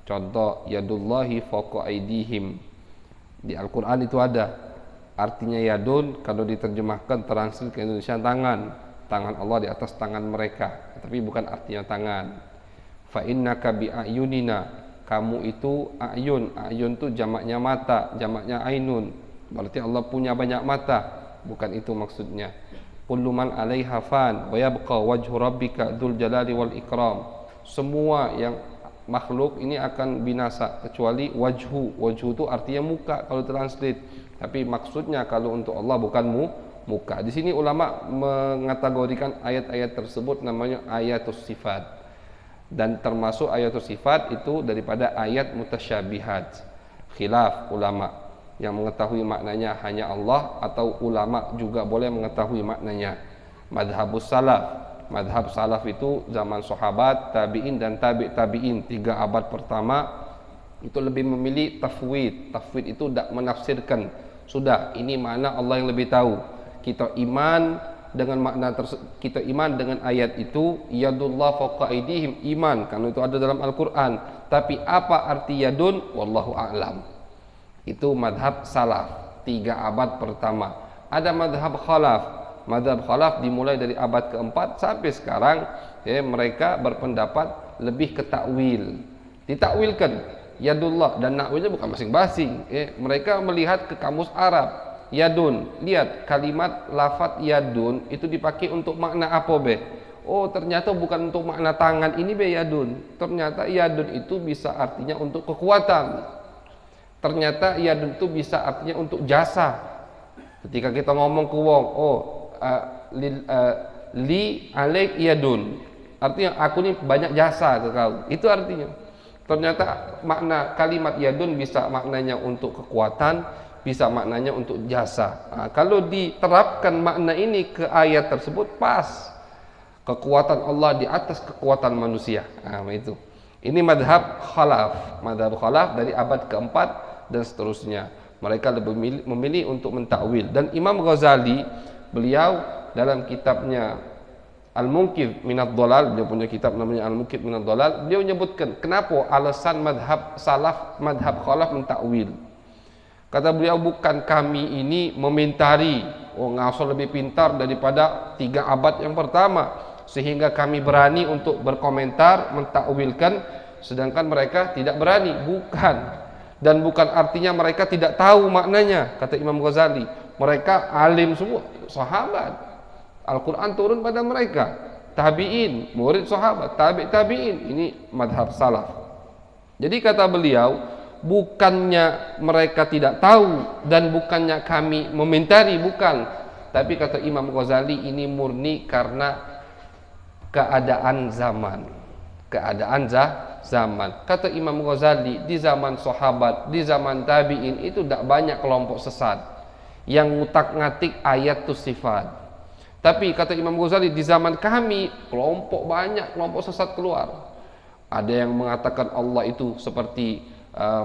Speaker 1: Contoh, yadullahi fawqa aydihim. Di Al-Quran itu ada. Artinya yadun, kalau diterjemahkan translate ke Indonesia tangan Allah di atas tangan mereka, tapi bukan artinya tangan. Fa innaka bi ayunina, kamu itu ayun itu jamaknya mata, jamaknya ainun, berarti Allah punya banyak mata, bukan itu maksudnya. Kullu man 'alaiha fan wa yabqa wajhu rabbika dzul jalali wal ikram. Semua yang makhluk ini akan binasa kecuali wajhu itu artinya muka kalau translate, tapi maksudnya kalau untuk Allah bukan muka. Di sini ulama mengategorikan ayat-ayat tersebut namanya ayatus sifat. Dan termasuk ayatus sifat itu daripada ayat mutasyabihat. Khilaf ulama, yang mengetahui maknanya hanya Allah atau ulama juga boleh mengetahui maknanya. Madhabus salaf, madhab salaf itu zaman sahabat, tabi'in dan tabi'in 3 abad pertama itu lebih memilih tafwid. Tafwid itu tidak menafsirkan. Sudah, ini makna Allah yang lebih tahu. Kita iman dengan makna kita iman dengan ayat itu, yadullah fawqa aydihim, iman karena itu ada dalam Al-Quran. Tapi apa arti yadun? Wallahu a'lam. Itu madhab salaf 3 abad pertama. Ada madhab khalaf. Madhab khalaf dimulai dari abad keempat sampai sekarang, mereka berpendapat lebih ke takwil. Ditakwilkan yadullah, dan nakwilnya bukan masing-masing. Mereka melihat ke kamus Arab. Yadun, lihat kalimat lafaz yadun itu dipakai untuk makna apa be? Oh, ternyata bukan untuk makna tangan ini be yadun. Ternyata yadun itu bisa artinya untuk kekuatan. Ternyata yadun itu bisa artinya untuk jasa. Ketika kita ngomong ke wong, li alaik yadun, artinya aku ini banyak jasa ke kau. Itu artinya. Ternyata makna kalimat yadun bisa maknanya untuk kekuatan, bisa maknanya untuk jasa. Kalau diterapkan makna ini ke ayat tersebut pas. Kekuatan Allah di atas kekuatan manusia. Itu. Ini madhab khalaf. Madhab khalaf dari abad keempat dan seterusnya. Mereka lebih memilih untuk mentakwil. Dan Imam Ghazali, beliau dalam kitabnya Al-Munqidh Minadh Dhalal, beliau punya kitab namanya Al-Munqidh Minadh Dhalal, beliau menyebutkan kenapa alasan madhab salaf, madhab khalaf mentakwil. Kata beliau, bukan kami ini mementari Ngasol lebih pintar daripada 3 abad yang pertama sehingga kami berani untuk berkomentar, mentakwilkan, sedangkan mereka tidak berani. Bukan. Dan bukan artinya mereka tidak tahu maknanya. Kata Imam Ghazali, mereka alim semua, sahabat. Al-Quran turun pada mereka, tabi'in, murid sahabat, tabi'in. Ini madhab salaf. Jadi kata beliau, bukannya mereka tidak tahu dan bukannya kami mementari, bukan, Tapi kata Imam Ghazali ini murni karena keadaan zaman. Keadaan zaman. Kata Imam Ghazali, di zaman sahabat, di zaman tabi'in itu tidak banyak kelompok sesat yang ngutak-ngatik ayat tu sifat. Tapi kata Imam Ghazali, di zaman kami kelompok banyak, kelompok sesat keluar. Ada yang mengatakan Allah itu seperti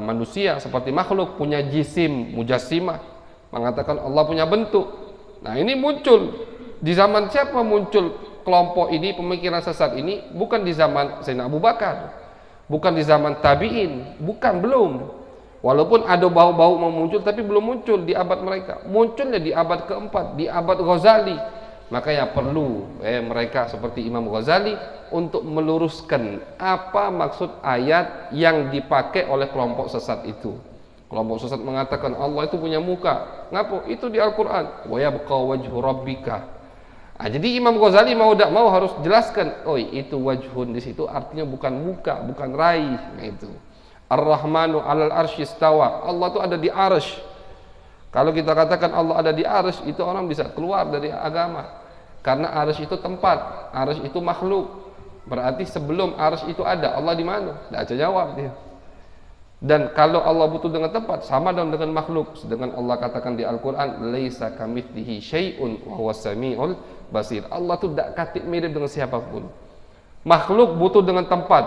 Speaker 1: manusia, seperti makhluk, punya jisim, mujassimah, mengatakan Allah punya bentuk. Nah, ini muncul di zaman siapa muncul kelompok ini, pemikiran sesat ini? Bukan di zaman Sayyidina Abu Bakar, bukan di zaman tabi'in, bukan, belum. Walaupun ada bau-bau mau muncul, tapi belum muncul di abad mereka. Munculnya di abad keempat, di abad Ghazali. Makanya perlu mereka seperti Imam Ghazali untuk meluruskan apa maksud ayat yang dipakai oleh kelompok sesat itu. Kelompok sesat mengatakan Allah itu punya muka. Ngapa? Itu di Al-Quran. Wa yabqa wajhu rabbika. Nah, jadi Imam Ghazali mau tidak mau harus jelaskan. Oh, itu wajhun di situ artinya bukan muka, bukan raih. Nah, itu. Ar-Rahmanu 'alal arsy istawa. Allah itu ada di arsy. Kalau kita katakan Allah ada di arsy, itu orang bisa keluar dari agama. Karena arsy itu tempat, arsy itu makhluk. Berarti sebelum arsy itu ada, Allah di mana? Tidak ada jawab dia. Dan kalau Allah butuh dengan tempat, sama dengan makhluk. Sedangkan Allah katakan di Al-Quran, laisa kamitslihi syai'un wa huwas samiul basir. Allah itu tidak katik mirip dengan siapapun. Makhluk butuh dengan tempat,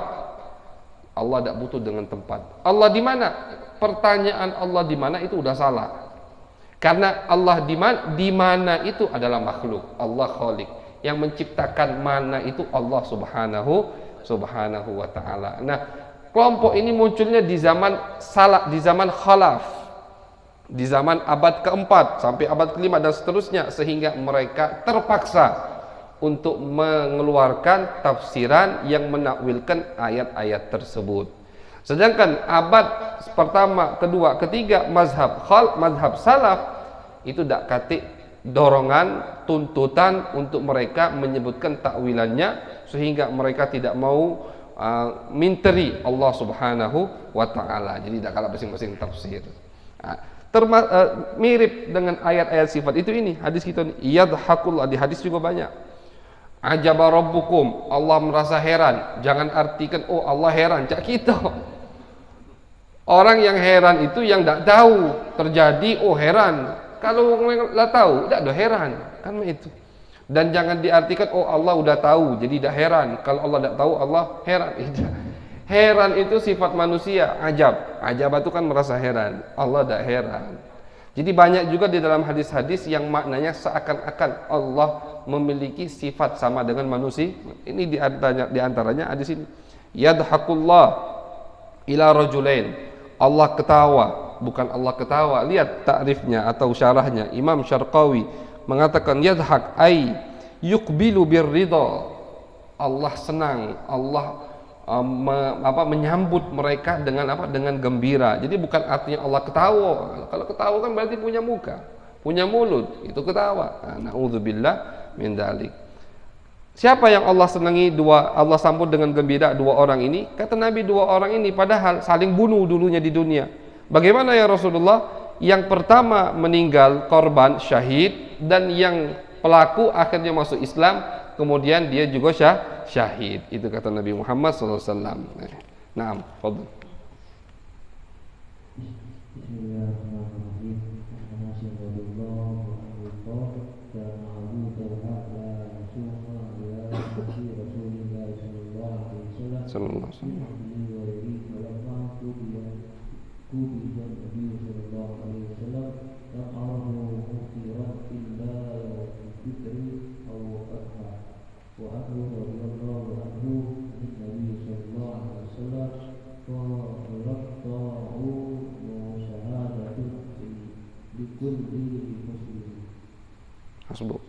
Speaker 1: Allah tidak butuh dengan tempat. Allah di mana? Pertanyaan Allah di mana itu udah salah. Karena Allah di mana itu adalah makhluk. Allah Khaliq. Yang menciptakan mana itu Allah subhanahu wa ta'ala. Nah, kelompok ini munculnya di zaman salaf, di zaman khalaf, di zaman abad keempat sampai abad kelima dan seterusnya, sehingga mereka terpaksa untuk mengeluarkan tafsiran yang menakwilkan ayat-ayat tersebut. Sedangkan abad pertama, kedua, ketiga, mazhab salaf itu tidak katik dorongan, tuntutan untuk mereka menyebutkan takwilannya, sehingga mereka tidak mau minteri Allah subhanahu wa ta'ala. Jadi tidak kalah masing-masing tafsir. Mirip dengan ayat-ayat sifat itu ini hadis kita ini, yadhakullah, di hadis juga banyak. Ajaba rabbukum, Allah merasa heran. Jangan artikan oh Allah heran, cak kita. Orang yang heran itu yang tidak tahu terjadi, oh heran. Kalau nggak tahu, tidak ada heran, kan itu. Dan jangan diartikan oh Allah udah tahu jadi tidak heran. Kalau Allah tidak tahu Allah heran. Heran itu sifat manusia. Ajab itu kan merasa heran. Allah tidak heran. Jadi banyak juga di dalam hadis-hadis yang maknanya seakan-akan Allah memiliki sifat sama dengan manusia. Ini diantaranya hadis ini. Yadhakullah ila rajulain. Allah ketawa, bukan Allah ketawa. Lihat takrifnya atau syarahnya. Imam Syarqawi mengatakan yadhak ay yuqbilu birridha. Allah senang, Allah menyambut mereka dengan apa? Dengan gembira. Jadi bukan artinya Allah ketawa. Kalau ketawa kan berarti punya muka, punya mulut, itu ketawa. Nauzubillah min dzalik. Siapa yang Allah senangi Allah sambut dengan gembira dua orang ini? Kata Nabi, dua orang ini padahal saling bunuh dulunya di dunia. Bagaimana ya Rasulullah? Yang pertama meninggal korban syahid, dan yang pelaku akhirnya masuk Islam, kemudian dia juga syahid. Itu kata Nabi Muhammad SAW. Naam, fadhil. Sallallahu alaihi wasallam. Hasbuk.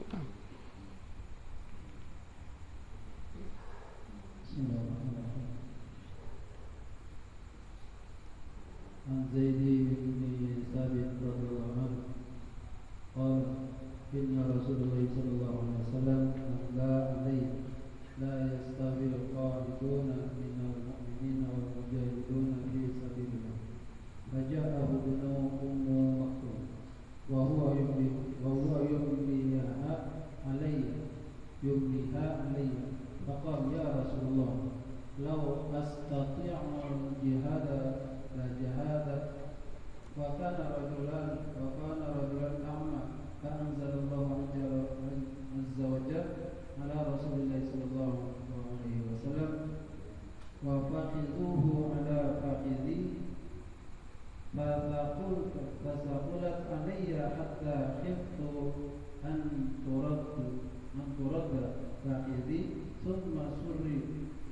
Speaker 4: أهلي فقال يا رسول الله لو أستطيع الجهاد لجهاد وكان رجلا أعمى فأنزل الله عز وجل على رسول الله صلى الله عليه وسلم وفخذوه على فخذي فثقلت علي حتى خفت أن ترد فخذي ثم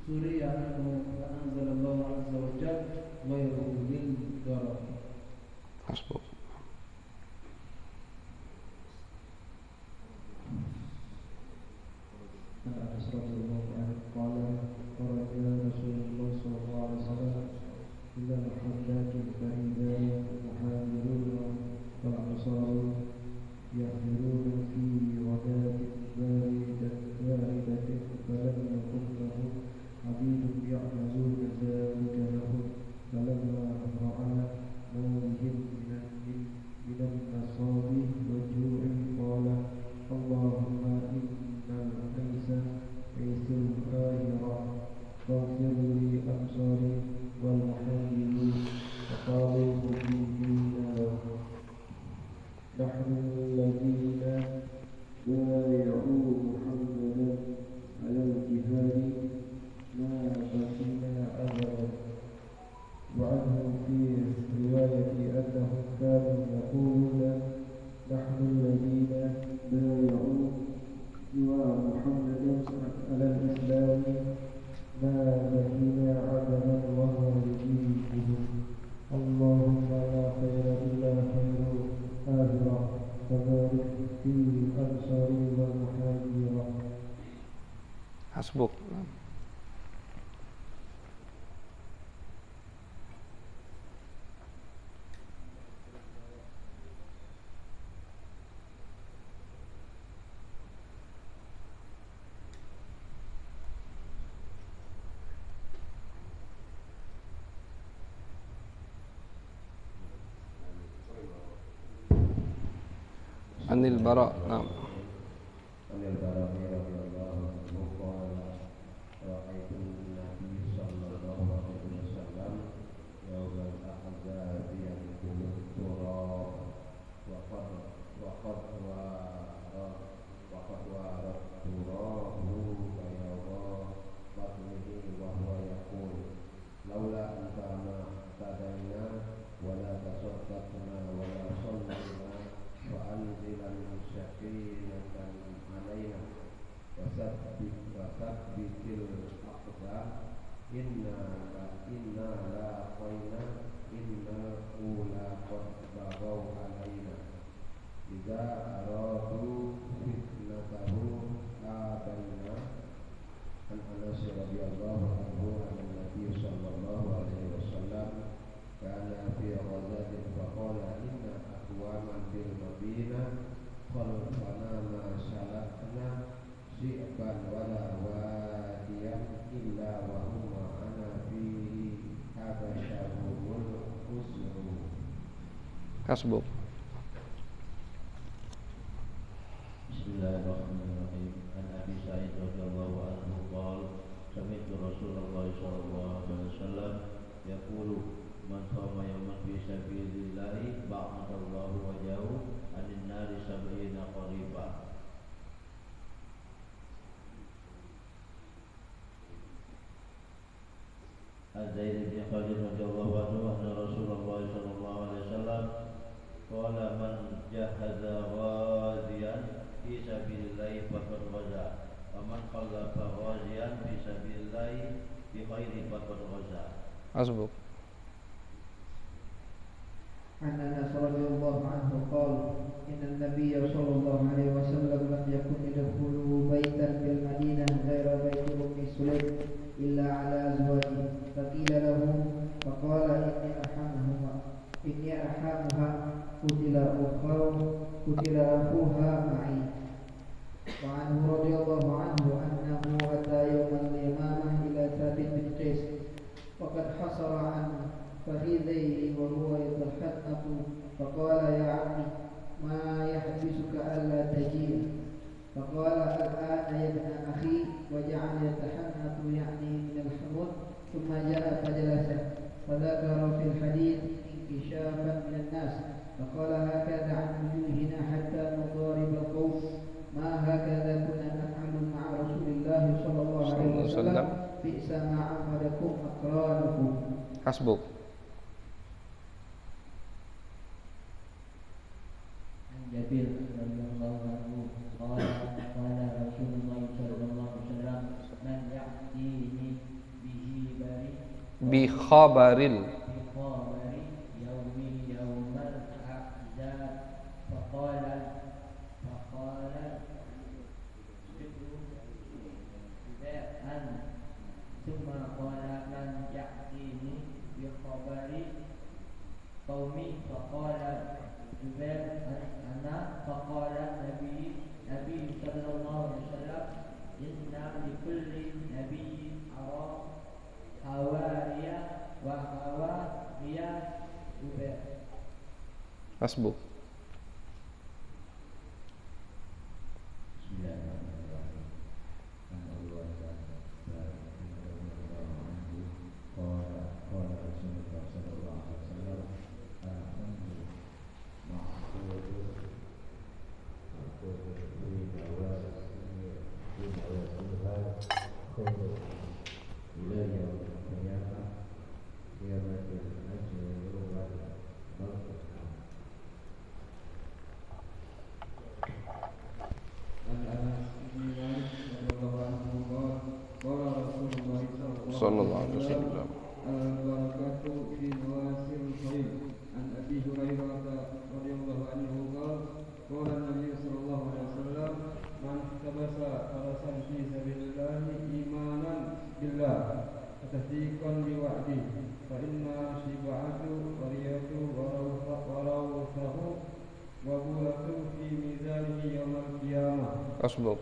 Speaker 4: سري عنه فأنزل الله عز وجل غير أولي الضرر.
Speaker 1: حسبك.
Speaker 2: عن أنس رضي الله عنه قال خرج رسول الله صلى الله عليه وسلم إلى الحجاج فإذا المهاجرون والأنصار يحملون في غداة باردة فلم يكن له عبيد يعملون ذلك لهم فلما رأى ما بهم من النصاب والجوع قال اللهم إن العيس الآخرة فاغفر لي أبصاري والمحاجرين فقالوا مجيبين له نحن الذين بايعوا محمدا على الجهاد ما بقينا أبدا. وعنه في رواية أنهم كانوا يقولون نحن الذين بايعوا محمدا على الإسلام ما بقينا عبدا وهو يجيبهم اللهم لا خير إلا خير آخرة فبارك في الأبصار والمحاجر.
Speaker 1: حسبك. Anil Bara. Naam.
Speaker 2: Anil Bara radhiyallahu anhu qala ra'aytu an-nabiy sallallahu alaihi wasallam yawmal ahzab yanqulu turab wa qad turabu bayadha batnihi wa huwa yaqul laula anta ma tadayna wala tasaddaqna wala sallina وأنزل سكينة علينا وثبت الأقدام إنا لاقينا إن الأولى قد بغوا علينا إذا أرادوا فتنته آبينا. عن أنس رضي الله عنه عن النبي صلى الله عليه وسلم كان في غزاة فقال إن أقواما بالمدينة خلفنا ما سلكنا شئبا ولا واديا إلا وهم معنا فيه حبشهم الحزن.
Speaker 1: Hasbuk.
Speaker 5: Bismillahirrahmanirrahim. An Abi Sa'id radhiyallahu anhu qala sami'tu Rasulullah sallallahu alaihi wasallam yaqulu man qama yawman fi sabilillahi ba'adallahu wajhahu 'anil nari sab'ina qariba. Az-Zaid bin Khalid radhiyallahu anhu anna Rasulullah sallallahu alaihi wasallam qala man jahaza ghaziyan fi sabilillahi faqad ghaza wa man qallafa ghaziyan fi sabilillahi bi khairi faqad ghaza.
Speaker 1: Hasbuk.
Speaker 3: عن أنس رضي الله عنه قال إن النبي صلى الله عليه وسلم لم يكن يدخل بيتا في المدينة غير بيت أم سليم إلا على أزواجه فقيل له فقال إني أرحمها قتل أخوها معي. وعنه رضي الله عنه أنه أتى يوم اليمامة إلى ثابت بن قيس وقد حصر عنه فخذيه وهو يتحنق فقال يا عمي ما يحبسك ألا تجيء؟ فقال الآن يا ابن أخي فقال هكذا عن وجوهنا حتى نضارب القوم ما هكذا كنا نفعل مع رسول الله صلى الله عليه وسلم بئس ما عملكم أقرانكم.
Speaker 1: Hasbuk.
Speaker 2: Jabir radhiyallahu anhu qala qala Rasulullah sallallahu alaihi wasallam man ya'tini bihi bari
Speaker 1: Bi khabaril
Speaker 2: bi khabari yaumi yaumal ahzab faqala an thumma qala man ya'tini bi khabari qaumi faqala Zubair ana faqala Nabi sallallahu alaihi wasallam inna li kulli nabiyyin hawariya wa hawariya Zubair.
Speaker 1: Hasbuk.
Speaker 5: Bismillahirrahmanirrahim. Qala Rasulullah sallallahu alaihi wasallam
Speaker 1: Sallallahu alaihi wasallam.
Speaker 3: Al-barakatu fi nawasil khair. An Abi Hurairah radhiyallahu anhu qala Nabi sallallahu alaihi wasallam man tabasa farasan fi sabilillah imanan billah wa tasdiqan bi wa'di fa inna shiba'atu wariyatu wa rawsahu wa bulatu fi mizanihi yawmal qiyamah.
Speaker 1: Hasbuk.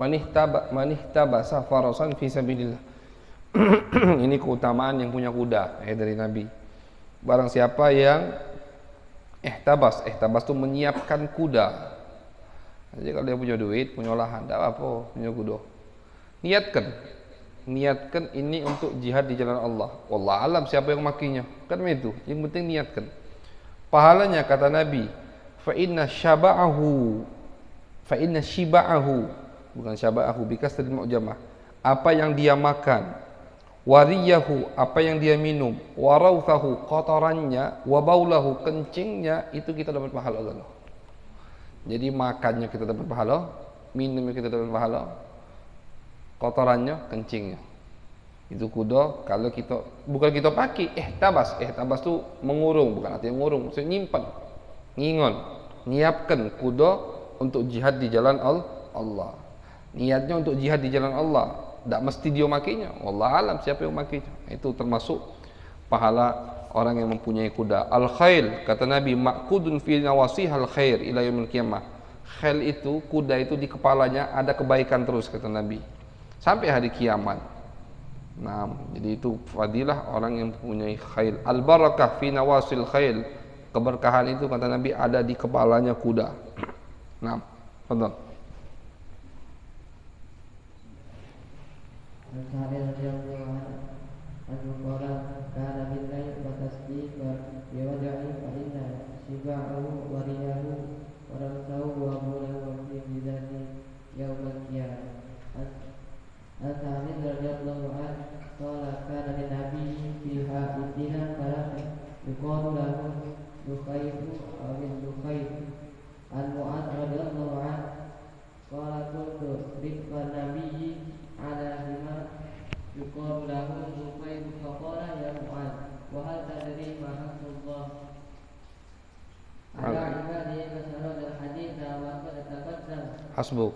Speaker 1: Manihtabasa farasan fi sabilillah. Ini keutamaan yang punya kuda dari Nabi. Barang siapa yang ihtabas itu menyiapkan kuda. Jadi kalau dia punya duit, punya lahan, tidak apa, punya kuda. Niatkan ini untuk jihad di jalan Allah. Wallah alam siapa yang makinya, kan itu. Yang penting niatkan. Pahalanya kata Nabi, fa inna shiba'ahu, bukan syaba'ahu, bikasril mu'jamah. Apa yang dia makan, wariyahu, apa yang dia minum, warauthahu, kotorannya, wabaulahu, kencingnya, itu kita dapat pahala Allah. Jadi makannya kita dapat pahala, minumnya kita dapat pahala, kotorannya, kencingnya. Itu kuda kalau kita bukan kita pakai ihtabas itu mengurung, bukan artinya mengurung, maksudnya nyimpan, ngingon, nyiapkan kuda untuk jihad di jalan Allah. Niatnya untuk jihad di jalan Allah, tidak mesti dia makinya. Wallah alam siapa yang makinya. Itu termasuk pahala orang yang mempunyai kuda. Al khail, kata Nabi, ma'kudun fi nawasihal khair ila yaumil qiyamah. Khail itu, kuda itu di kepalanya ada kebaikan terus, kata Nabi, sampai hari kiamat. Nah, jadi itu fadilah orang yang mempunyai khail. Al barakah fi nawasil khail, keberkahan itu kata Nabi ada di kepalanya kuda. Nah, betul.
Speaker 2: Al-Sa'id radhiyallahu anhu qala kana billahi wa tasdiqan bi wada'i fa inna shiba'ahu wa riyahu wa ramsahu wa bulahu fi mizani yawmal qiyamah. Al-Sa'id radhiyallahu anhu qala kana lin nabi fiha idina salatu yuqalu lahu dukhayfu aw dukhayf. Al-Mu'adz radhiyallahu anhu qala kuntu rifqa nabiyyi ala hima yuqalu lahu Zubayr faqala ya Mu'adz wa hal tadri ma haqqullah ala ibadihi masalah al-hadits wa qad taqaddam.
Speaker 1: Hasbuk.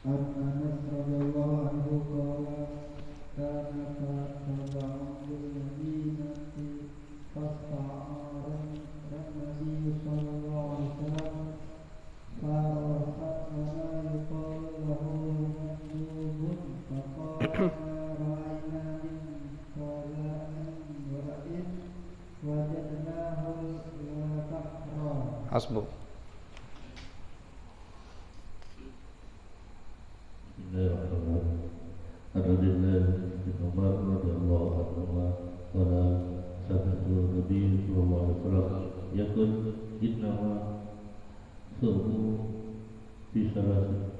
Speaker 3: Anas radhiyallahu anhu qala kana tabi'un bil madinati fasta'aran Nabi sallallahu alaihi wasallam farasana yuqalu lahu nubun faqala ra'ayna min qala'in wara'in wajadnahu la tahra.
Speaker 1: Hasbuk.
Speaker 5: Bismillahirrahmanirrahim. Alhamdulillah bin Umar radhiyallahu anhu qala sami'tu Nabi sallallahu alaihi wasallam yaqul innama su'u fi salasin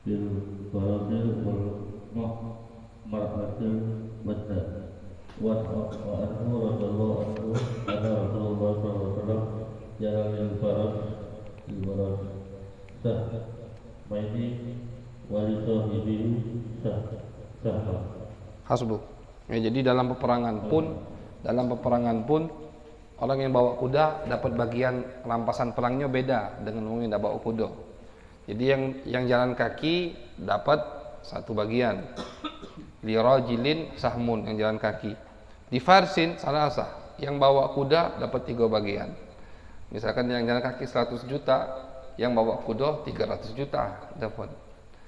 Speaker 5: bil farasil wal mar'atil wadda wa anhu radhiyallahu anhu anna Rasulullah sallallahu alaihi wasallam jalan faras bil faras sah maini wali sahibi sah
Speaker 1: hasbu. Ya, jadi dalam peperangan pun orang yang bawa kuda dapat bagian rampasan perangnya beda dengan orang yang tidak bawa kuda. Jadi yang jalan kaki dapat satu bagian. Lirajilin sahmun, yang jalan kaki. Di farsin salasah, yang bawa kuda dapat 3 bagian. Misalkan yang jalan kaki 100 juta, yang bawa kuda 300 juta dapat.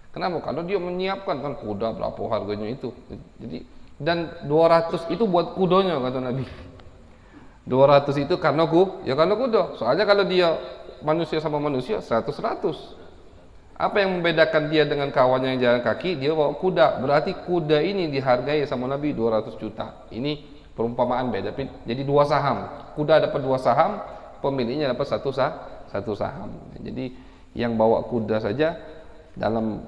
Speaker 1: Kenapa? Kalau dia menyiapkan kan kuda berapa harganya itu. Jadi dan 200 itu buat kudanya kata Nabi. 200 itu karena kuda. Soalnya kalau dia manusia sama manusia 100. Apa yang membedakan dia dengan kawannya yang jalan kaki? Dia bawa kuda. Berarti kuda ini dihargai sama Nabi 200 juta. Ini perumpamaan beda. Jadi 2 saham. Kuda dapat 2 saham, pemiliknya dapat satu saham. Jadi yang bawa kuda saja dalam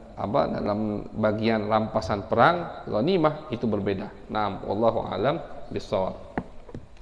Speaker 1: bagian rampasan perang ghanimah itu berbeda. Naam, wallahu alam bissawab.